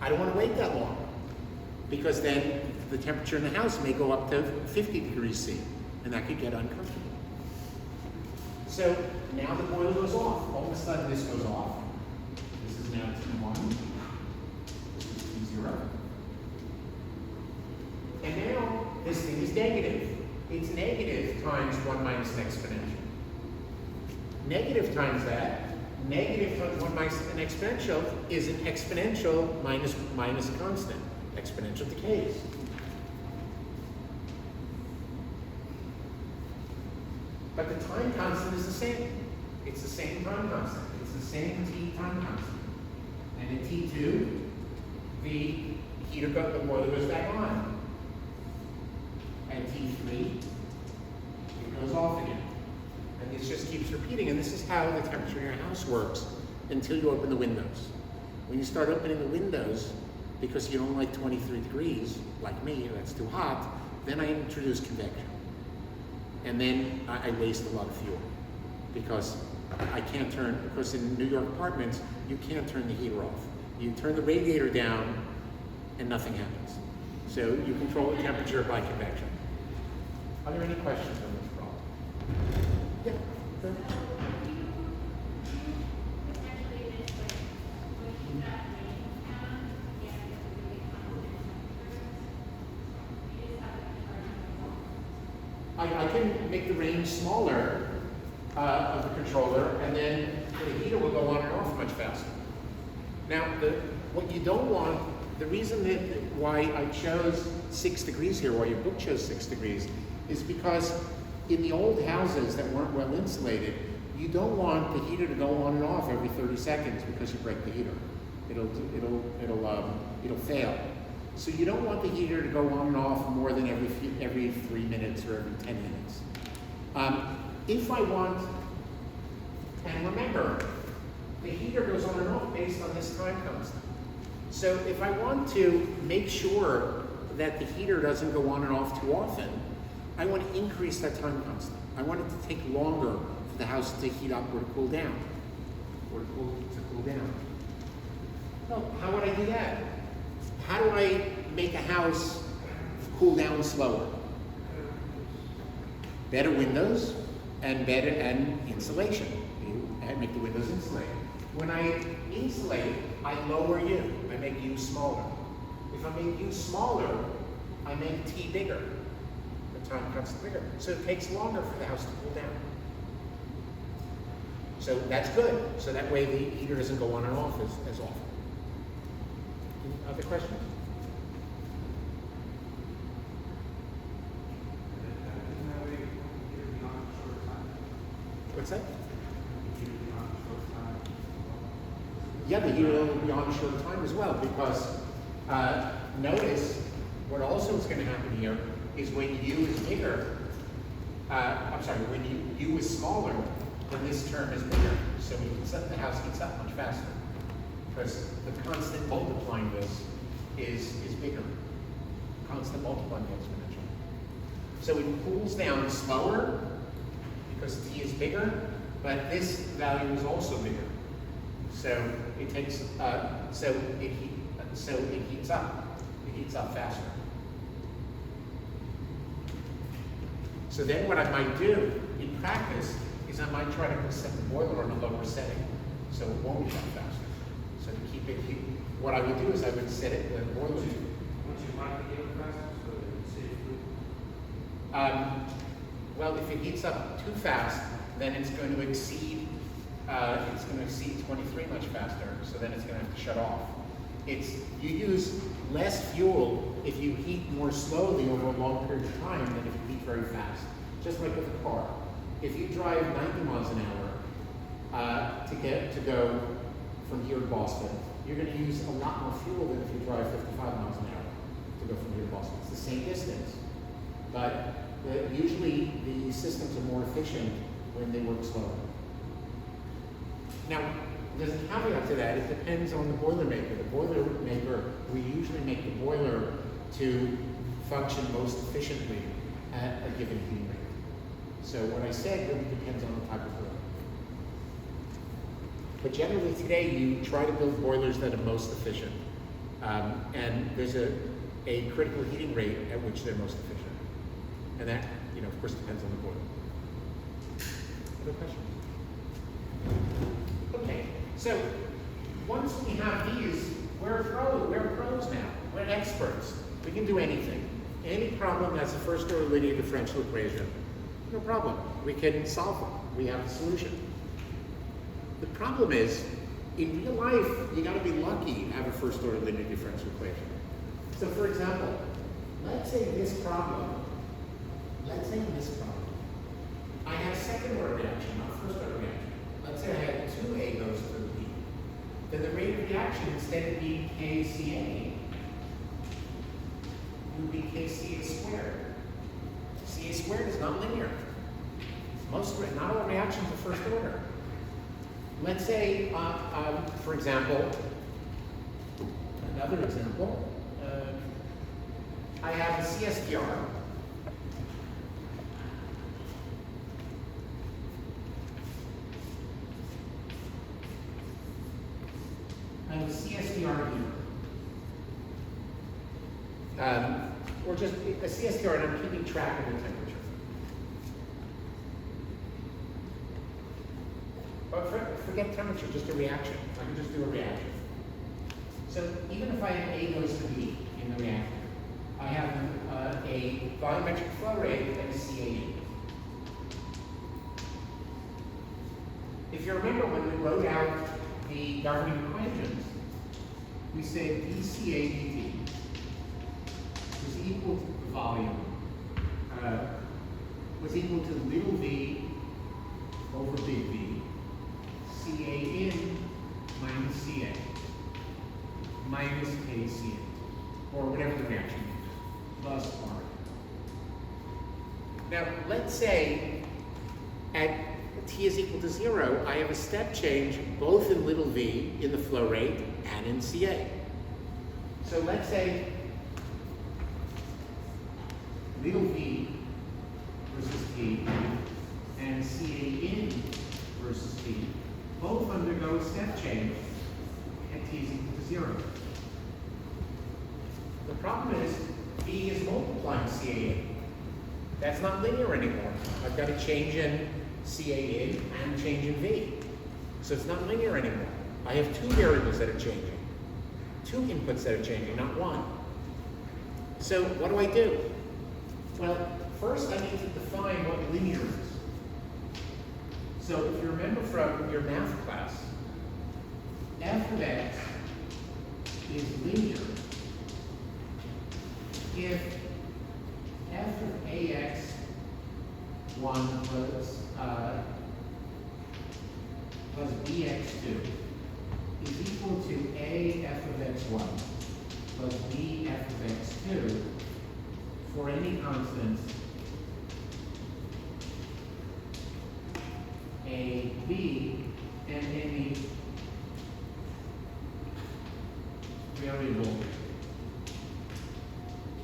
I don't want to wait that long, because then the temperature in the house may go up to 50 degrees C, and that could get uncomfortable. So now the boiler goes off. All of a sudden this goes off. This is now T1. This is T0. And now this thing is negative. It's negative times 1 minus an exponential. Negative times that, negative times 1 minus an exponential is an exponential minus a constant. Exponential decays. But the time constant is the same. It's the same time constant. It's the same T time constant. And at T2, the boiler goes back on. At T3, it goes off again. And this just keeps repeating, and this is how the temperature in your house works until you open the windows. When you start opening the windows, because you don't like 23 degrees, like me, that's too hot, then I introduce convection. And then I waste a lot of fuel because I can't turn, because in New York apartments, you can't turn the heater off. You turn the radiator down and nothing happens. So you control the temperature by convection. Are there any questions on this problem? Yeah. Sure. I can make the range smaller of the controller, and then the heater will go on and off much faster. Now, what you don't want, the reason that why I chose 6 degrees here, why your book chose 6 degrees, is because in the old houses that weren't well insulated, you don't want the heater to go on and off every 30 seconds because you break the heater. It'll fail. So you don't want the heater to go on and off more than every 3 minutes or every 10 minutes. If I want, and remember, the heater goes on and off based on this time constant. So if I want to make sure that the heater doesn't go on and off too often, I want to increase that time constant. I want it to take longer for the house to heat up or to cool down, or to cool down. Well, how would I do that? How do I make a house cool down slower? Better windows and better insulation. And make the windows insulated. When I insulate, I lower U. I make U smaller. If I make U smaller, I make T bigger. The time constant bigger. So it takes longer for the house to cool down. So that's good. So that way the heater doesn't go on and off as often. Any other questions? What's that? Yeah, the heater will be on a short time as well, because notice what also is going to happen here is when U is bigger, when U is smaller, then this term is bigger. So the house gets up much faster, because the constant multiplying this is bigger. Constant multiplying the exponential. So it cools down slower because T is bigger, but this value is also bigger. So it takes, so it heats up. It heats up faster. So then what I might do in practice is I might try to set the boiler on a lower setting, so it won't heat up faster. So to keep it heat, what I would do is I would set it the boiler. Would you like to heat up faster so that it saves food? Well, if it heats up too fast, then it's going to exceed 23 much faster, so then it's going to have to shut off. You use less fuel if you heat more slowly over a long period of time than if you heat very fast. Just like with a car. If you drive 90 miles an hour to go from here to Boston, you're going to use a lot more fuel than if you drive 55 miles an hour to go from here to Boston. It's the same distance, but usually the systems are more efficient when they work slower. Now, there's a caveat to that. It depends on the boilermaker. The boilermaker, we usually make the boiler to function most efficiently at a given heating rate. So what I said really depends on the type of boiler. But generally today, you try to build boilers that are most efficient. And there's a critical heating rate at which they're most efficient. And that, of course, depends on the boiler. Other questions? Okay, so once we have these, we're pros now. We're experts. We can do anything. Any problem that's a first-order linear differential equation, no problem. We can solve it. We have a solution. The problem is, in real life, you got to be lucky to have a first-order linear differential equation. So, for example, let's say in this problem, I have second-order reaction, not first-order reaction. Let's say I had 2A goes through B. Then the rate of reaction, instead of being KCA, would be KCA squared. CA squared is not linear. Not all reactions are first order. Let's say, for example, Another example, I have a CSTR. I have a CSTR here. Or just a CSTR, and I'm keeping track of the temperature. But forget temperature, just a reaction. I can just do a reaction. So even if I have A goes to B in the reactor, I have a volumetric flow rate and a CAE. If you remember when we wrote out the governing equations, we said dCA dt was equal to the volume, was equal to little v over big V, CA in minus CA, minus KCA, or whatever the reaction is, plus R. Now, let's say at T is equal to 0, I have a step change both in little v in the flow rate and in CA. So let's say little v versus T and CA in versus T both undergo a step change at T is equal to 0. The problem is V is multiplying CA in. That's not linear anymore. I've got a change in CA in and change in V. So it's not linear anymore. I have two variables that are changing. Two inputs that are changing, not one. So what do I do? Well, first I need to define what linear is. So if you remember from your math class, f of x is linear if f of ax1 plus bx2 is equal to a f of x1 plus b f of x2 for any constant a, b, and any variable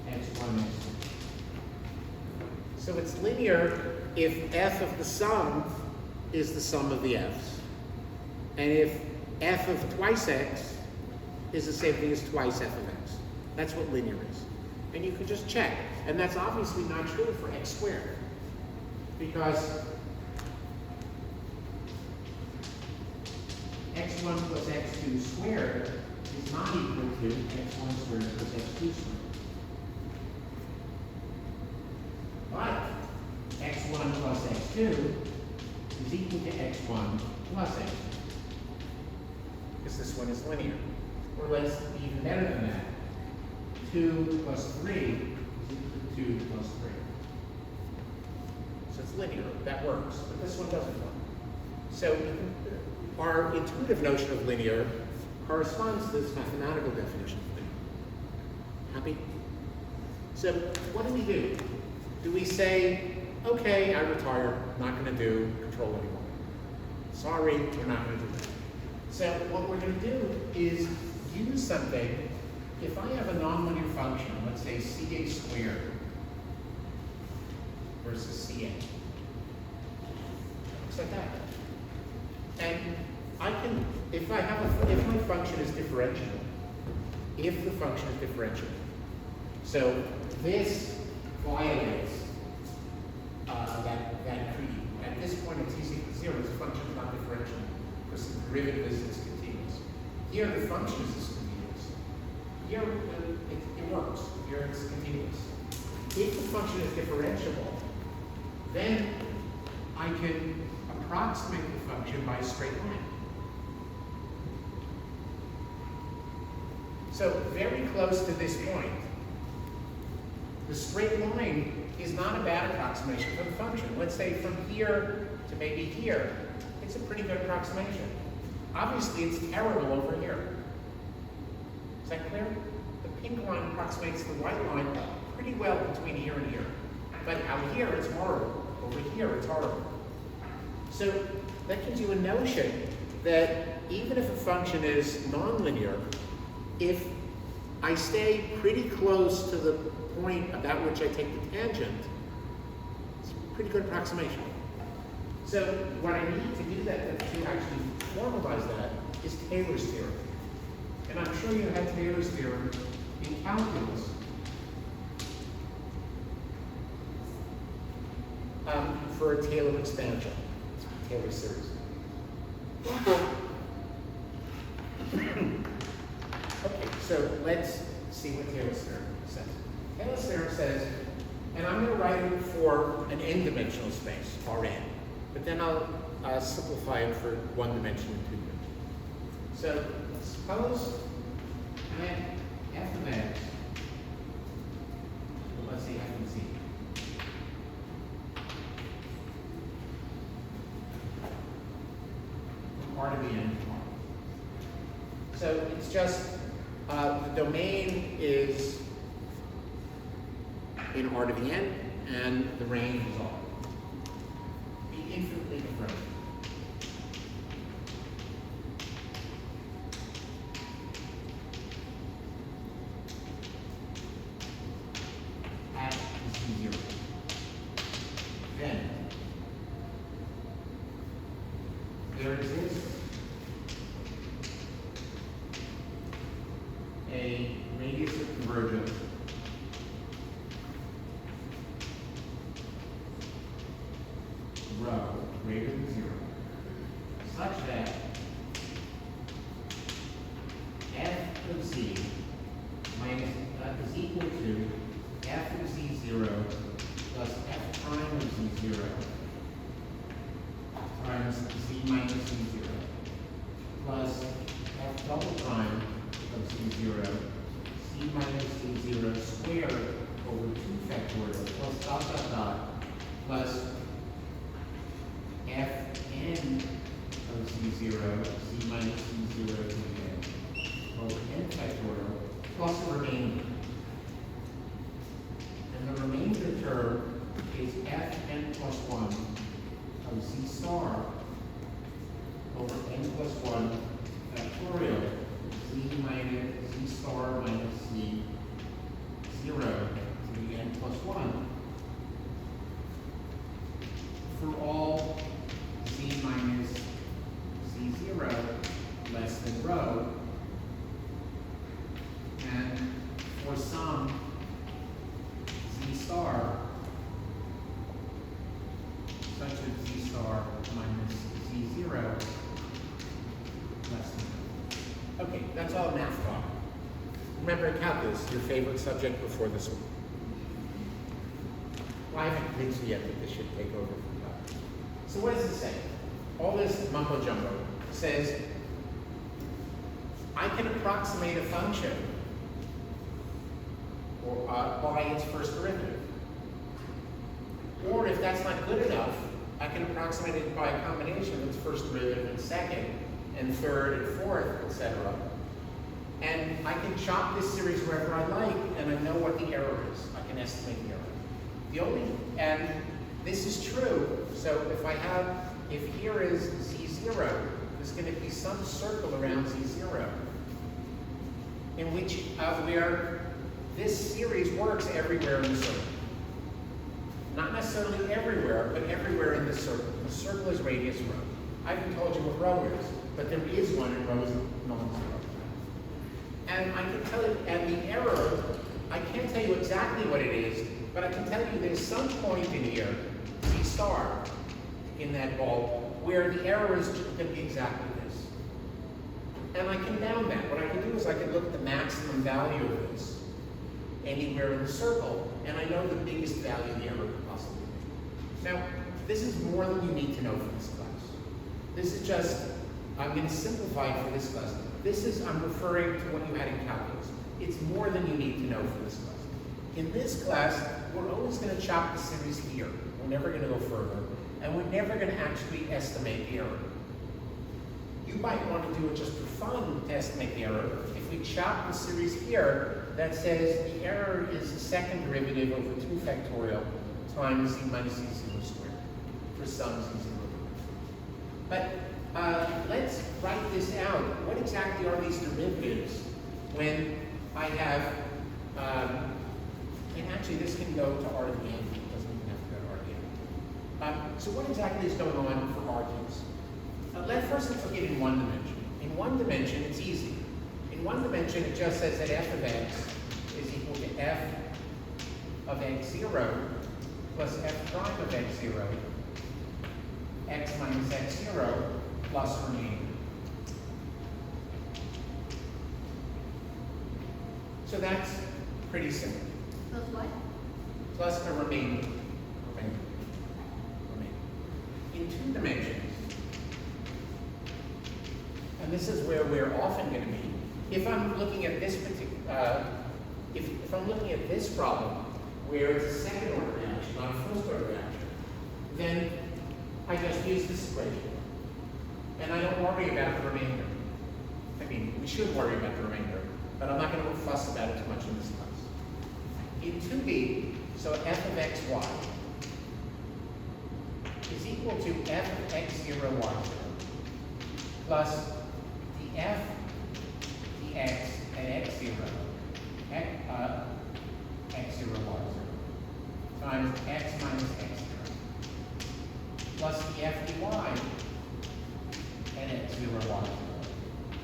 x1, x2. So it's linear if f of the sum is the sum of the f's. And if f of twice x is the same thing as twice f of x. That's what linear is. And you can just check. And that's obviously not true for x squared. Because x1 plus x2 squared is not equal to x1 squared plus x2 squared. But x1 plus x2 is equal to x1 plus x2. Because this one is linear. Or let's be even better than that. 2 plus 3 is equal to 2 plus 3. So it's linear. That works. But this one doesn't work. So our intuitive notion of linear corresponds to this mathematical definition of linear. Happy? So what do? Do we say, okay, I retire, not going to do control anymore. Sorry, we're not going to do that. So what we're going to do is use something. If I have a nonlinear function, let's say CA squared versus CA. Looks like that. And I can, if my function is differentiable, if the function is differentiable, so this violates that creed. At this point, it's easy to 0. This function is not differentiable because the derivative is discontinuous. Here, the function is discontinuous. Here, it works. Here, it's continuous. If the function is differentiable, then I can approximate the function by a straight line. So very close to this point, the straight line is not a bad approximation for the function. Let's say from here to maybe here, it's a pretty good approximation. Obviously, it's terrible over here. Is that clear? The pink line approximates the white line pretty well between here and here. But out here, it's horrible. Over here, it's horrible. So that gives you a notion that even if a function is nonlinear, if I stay pretty close to the point about which I take the tangent. It's a pretty good approximation. So what I need to do that, to actually formalize that, is Taylor's theorem. And I'm sure you had Taylor's theorem in calculus. For a Taylor expansion, Taylor series. Okay, so let's see what Taylor's theorem says. Taylor's theorem says, and I'm going to write it for an n-dimensional space, Rn, but then I'll simplify it for one dimension and two dimensions. So suppose that f of x, well, let's say f of z, R to the n to R. So it's just, the domain is in R to the n, and the range is R. Be infinitely differentiable. At z0. Then, there exists a radius of convergence rho greater than 0, such that f of z minus is equal to f of z0 plus f prime of z0 times z minus z0 plus f double prime of z0, c minus z0 squared over 2 factorial plus dot dot dot plus fn of z0, c minus z0 to the n over n factorial plus the remainder. And the remainder term is fn plus 1 of z star over n plus 1 factorial z minus z star minus z 0 to the n plus 1 for all z minus z0 less than rho, and for some z star such as z star minus z0 less than rho. Okay, that's all math talk. Remember calculus, your favorite subject before this one. Well, I haven't convinced you yet that this should take over from calculus. So what does it say? All this mumbo jumbo says, I can approximate a function or, by its first derivative. Or if that's not good enough, I can approximate it by a combination of its first derivative and second, and third and fourth, etc. And I can chop this series wherever I like, and I know what the error is. I can estimate the error. And this is true. So if here is z0, there's going to be some circle around z0, in which where this series works everywhere in the circle. Not necessarily everywhere, but everywhere in the circle. The circle is radius rho. I haven't told you what rho is, but there is one, and rho is non-zero. And I can tell you, and the error, I can't tell you exactly what it is, but I can tell you there's some point in here, z star, in that ball, where the error is going to be exactly this. And I can bound that. What I can do is I can look at the maximum value of this anywhere in the circle, and I know the biggest value the error could possibly be. Now, this is more than you need to know for this class. This is just, I'm going to simplify it for this class. I'm referring to what you had in calculus. It's more than you need to know for this class. In this class, we're always going to chop the series here. We're never going to go further, and we're never going to actually estimate the error. You might want to do it just for fun to estimate the error. If we chop the series here, that says the error is the second derivative over 2 factorial times z minus z0 squared for some z0. But let's write this out. What exactly are these derivatives when I have, and actually this can go to R to the n, it doesn't even have to go to R to the n. So what exactly is going on for arguments? First let's look at it in one dimension. In one dimension, it's easy. In one dimension, it just says that f of x is equal to f of x0 plus f prime of x0, x minus x0 plus remainder. So that's pretty simple. Plus what? Plus a remainder. In two dimensions, and this is where we're often going to be, if I'm looking at this particular, if I'm looking at this problem, where it's a second order reaction, not a first order reaction, then I just use this equation. And I don't worry about the remainder. I mean, we should worry about the remainder, but I'm not going to fuss about it too much in this class. In 2b, so f of xy is equal to f of x0 y0 plus the f dx at x0 x0 y0 times x minus x0 plus the f dy at x0 y0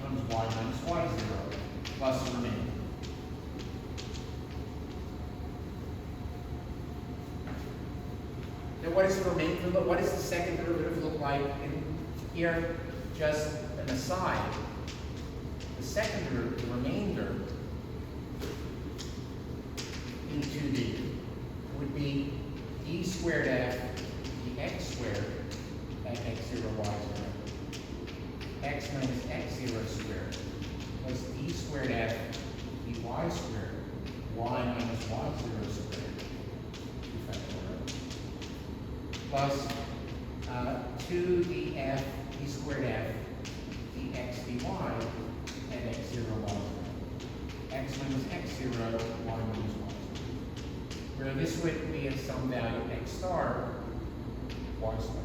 times y minus y0 plus the remainder. Now what does the remainder look, what does the second derivative look like? And here, just an aside, the second derivative, the remainder in 2d would be d squared f dx squared at x0 y0 x minus x0 squared plus d squared f dy squared y minus y0 squared plus 2df d squared f dx dy at x0 y0 x minus x0 y minus y0, where this would be at some value x star y star.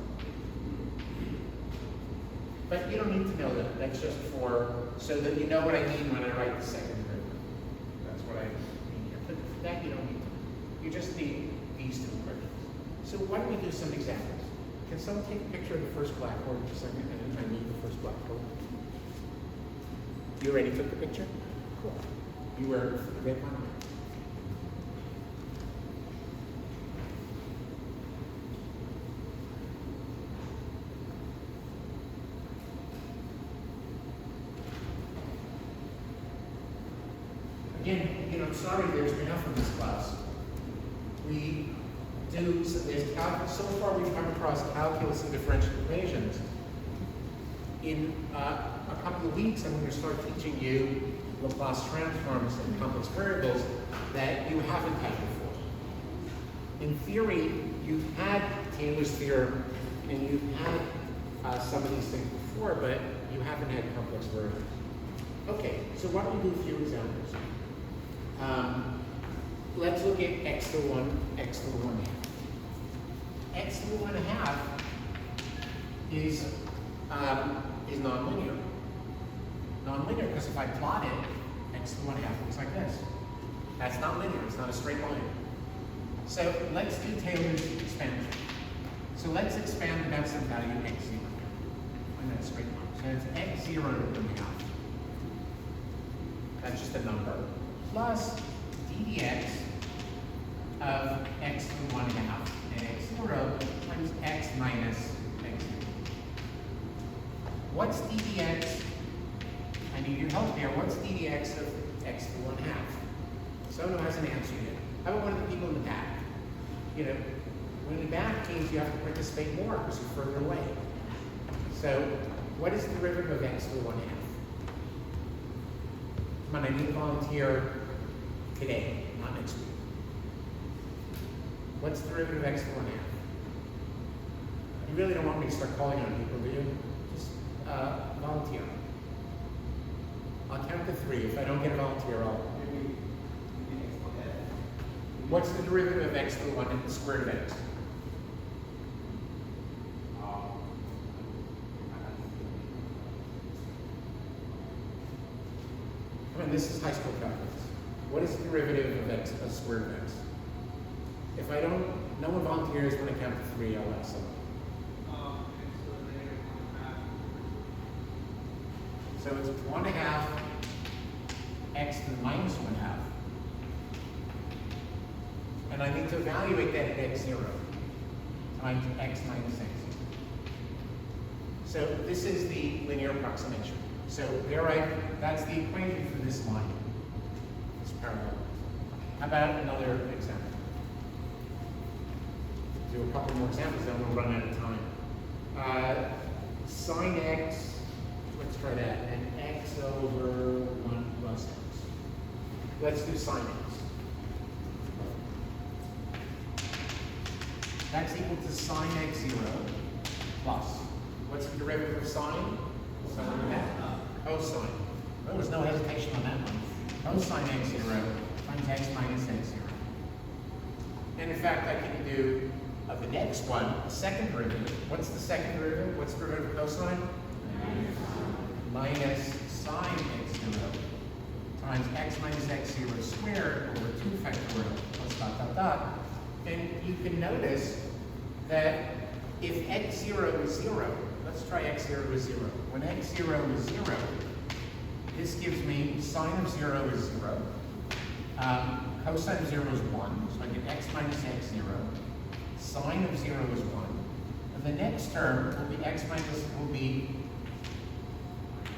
But you don't need to know that. That's just so that you know what I mean when I write the second derivative. That's what I mean here. But for that you don't need to. You just need these two equations. So why don't we do some examples? Can someone take a picture of the first blackboard for a second? And I need the first blackboard. You already took the picture? Cool. You were the red one? Again, I'm sorry there's enough of this class. We do, so far we've come across calculus and differential equations. In a couple of weeks, I'm going to start teaching you Laplace transforms and complex variables that you haven't had before. In theory, you've had Taylor's theorem and you've had some of these things before, but you haven't had complex variables. Okay, so why don't we do a few examples? Let's look at x to the 1, x to the 1 half. X to the 1 half is nonlinear. Nonlinear because if I plot it, x to the 1 half looks like this. That's not linear, it's not a straight line. So let's do Taylor's expansion. So let's expand the Benson value x0 on that straight line. So it's x0 to 1 half. That's just a number. Plus d dx of x to the 1 half and x0 times x minus x0. What's d dx? I need your help here. What's d dx of x to the 1 half? Someone who hasn't answered yet. How about one of the people in the back? When the back means you have to participate more because you're further away. So, what is the derivative of x to the 1 half? Come on, I need a volunteer today, not next week. What's the derivative of x to the 1 half? You really don't want me to start calling on people, do you? Just volunteer. I'll count to 3. If I don't get a volunteer, what's the derivative of x to the 1 and the square root of x? I mean, this is high school calculus. What is the derivative of x, a square root of x? If I don't, no one volunteers when I count to 3, I'll ask someone. So it's 1/2 x to the minus 1/2. And I need to evaluate that at x0 times x minus x. So this is the linear approximation. So that's the equation for this line, this parallel. How about another example? Do a couple more examples, then we'll run out of time. Sine x, let's try that, and x over 1 plus x. Let's do sine x. That's equal to sine x0 plus. What's the derivative of sine? Cosine. There was no hesitation on that one. Cosine x0 times x minus x0. And in fact, I can do the next one, the second derivative. What's the second derivative? What's the derivative of cosine? Minus sine x0 times x minus x0 squared over 2 factorial plus dot dot dot. And you can notice that if x0 is 0, let's try x0 is 0. When x0 is 0, this gives me sine of 0 is 0. Cosine of 0 is 1, so I get x minus x0. Sine of 0 is 1. And the next term will be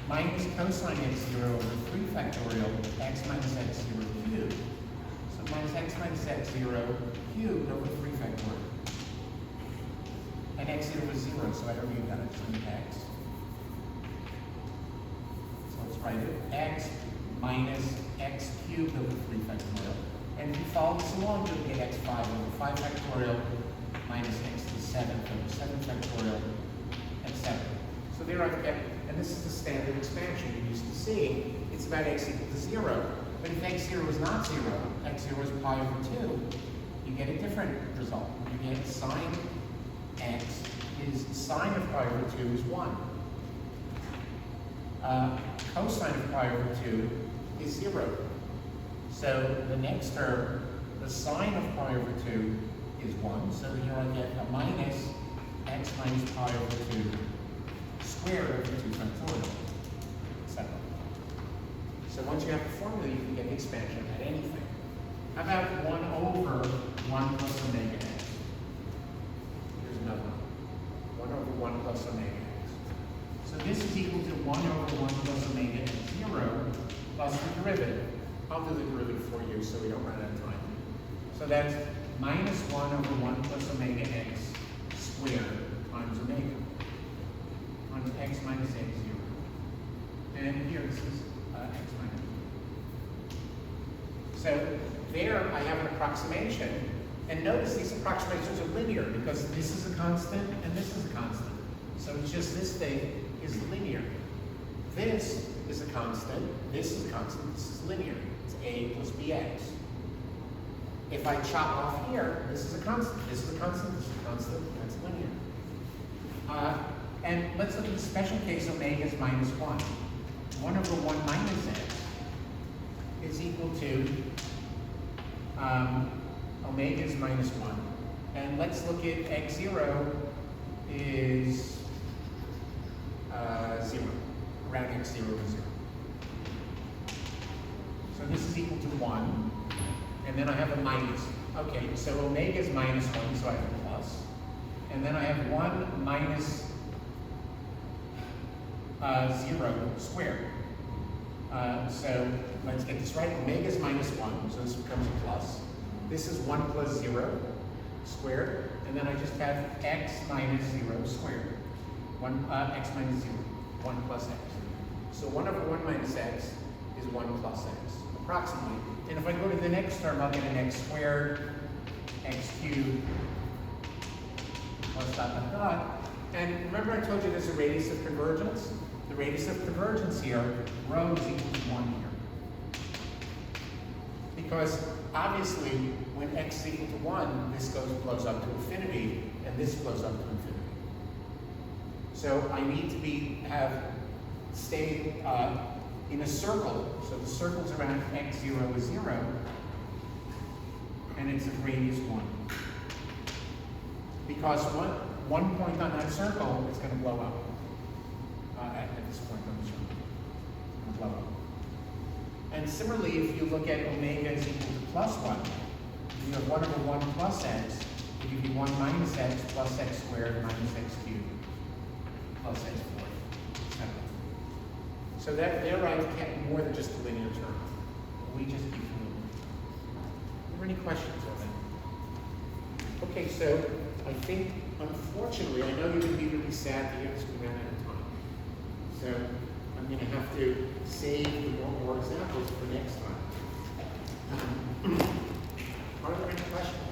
minus cosine x0 over 3 factorial x minus x0 cubed. So minus x minus x0 cubed over 3 factorial. And x0 is 0, so I don't need that, I just need x. So let's write it, x minus x cubed over 3 factorial. And if you follow this along, you'll get x5 over 5 factorial minus x to the 7th over 7 factorial, etc. So there I've got, and this is the standard expansion you're used to seeing. It's about x equal to 0. But if x0 is not 0, x0 is pi over 2, you get a different result. You get sine x is sine of pi over 2 is 1. Cosine of pi over 2 is 0. So the next term, the sine of pi over 2 is 1. So here I get a minus x minus pi over 2 squared over 2 factorial, etc. So once you have the formula, you can get the expansion at anything. How about 1 over 1 plus omega x? Here's another one. 1 over 1 plus omega x. So this is equal to 1 over 1 plus omega x0 plus the derivative. I'll do the derivative for you so we don't run out of time. So that's minus 1 over 1 plus omega x squared times omega times x minus x0. And here this is x minus. So there I have an approximation. And notice these approximations are linear because this is a constant and this is a constant. So it's just this thing is linear. This is a constant, this is a constant, this is linear. It's a plus bx. If I chop off here, this is a constant, this is a constant, this is a constant, that's linear. And let's look at the special case omega is minus 1. 1 over 1 minus x is equal to omega is minus 1. And let's look at x0 is 0. Around x0 is 0. So this is equal to 1. And then I have a minus. Okay, so omega is minus 1, so I have a plus. And then I have 1 minus 0 squared. So let's get this right. Omega is minus 1, so this becomes a plus. This is 1 plus 0 squared. And then I just have x minus 0 squared. X minus 0. 1 plus x. So 1 over 1 minus x is 1 plus x, approximately. And if I go to the next term, I'll get an x squared, x cubed, plus dot dot dot. And remember I told you there's a radius of convergence? The radius of convergence here, rho is equal to 1 here. Because obviously, when x is equal to 1, this blows up to infinity, and this blows up to infinity. So I need to stay in a circle, so the circle's around x0 is 0, and its radius 1. Because one point on that circle is going to blow up. At this point on the circle. It's going to blow up. And similarly, if you look at omega is equal to plus 1, you have 1 over 1 plus x, it would be 1 minus x plus x squared minus x cubed plus x squared, etc. So that there I've kept more than just a linear term. We just keep moving. Are there any questions on that? Okay, so I think, unfortunately, I know you're going to be really sad that you have to run out of time. So I'm going to have to save the more examples for next time. Are there any questions?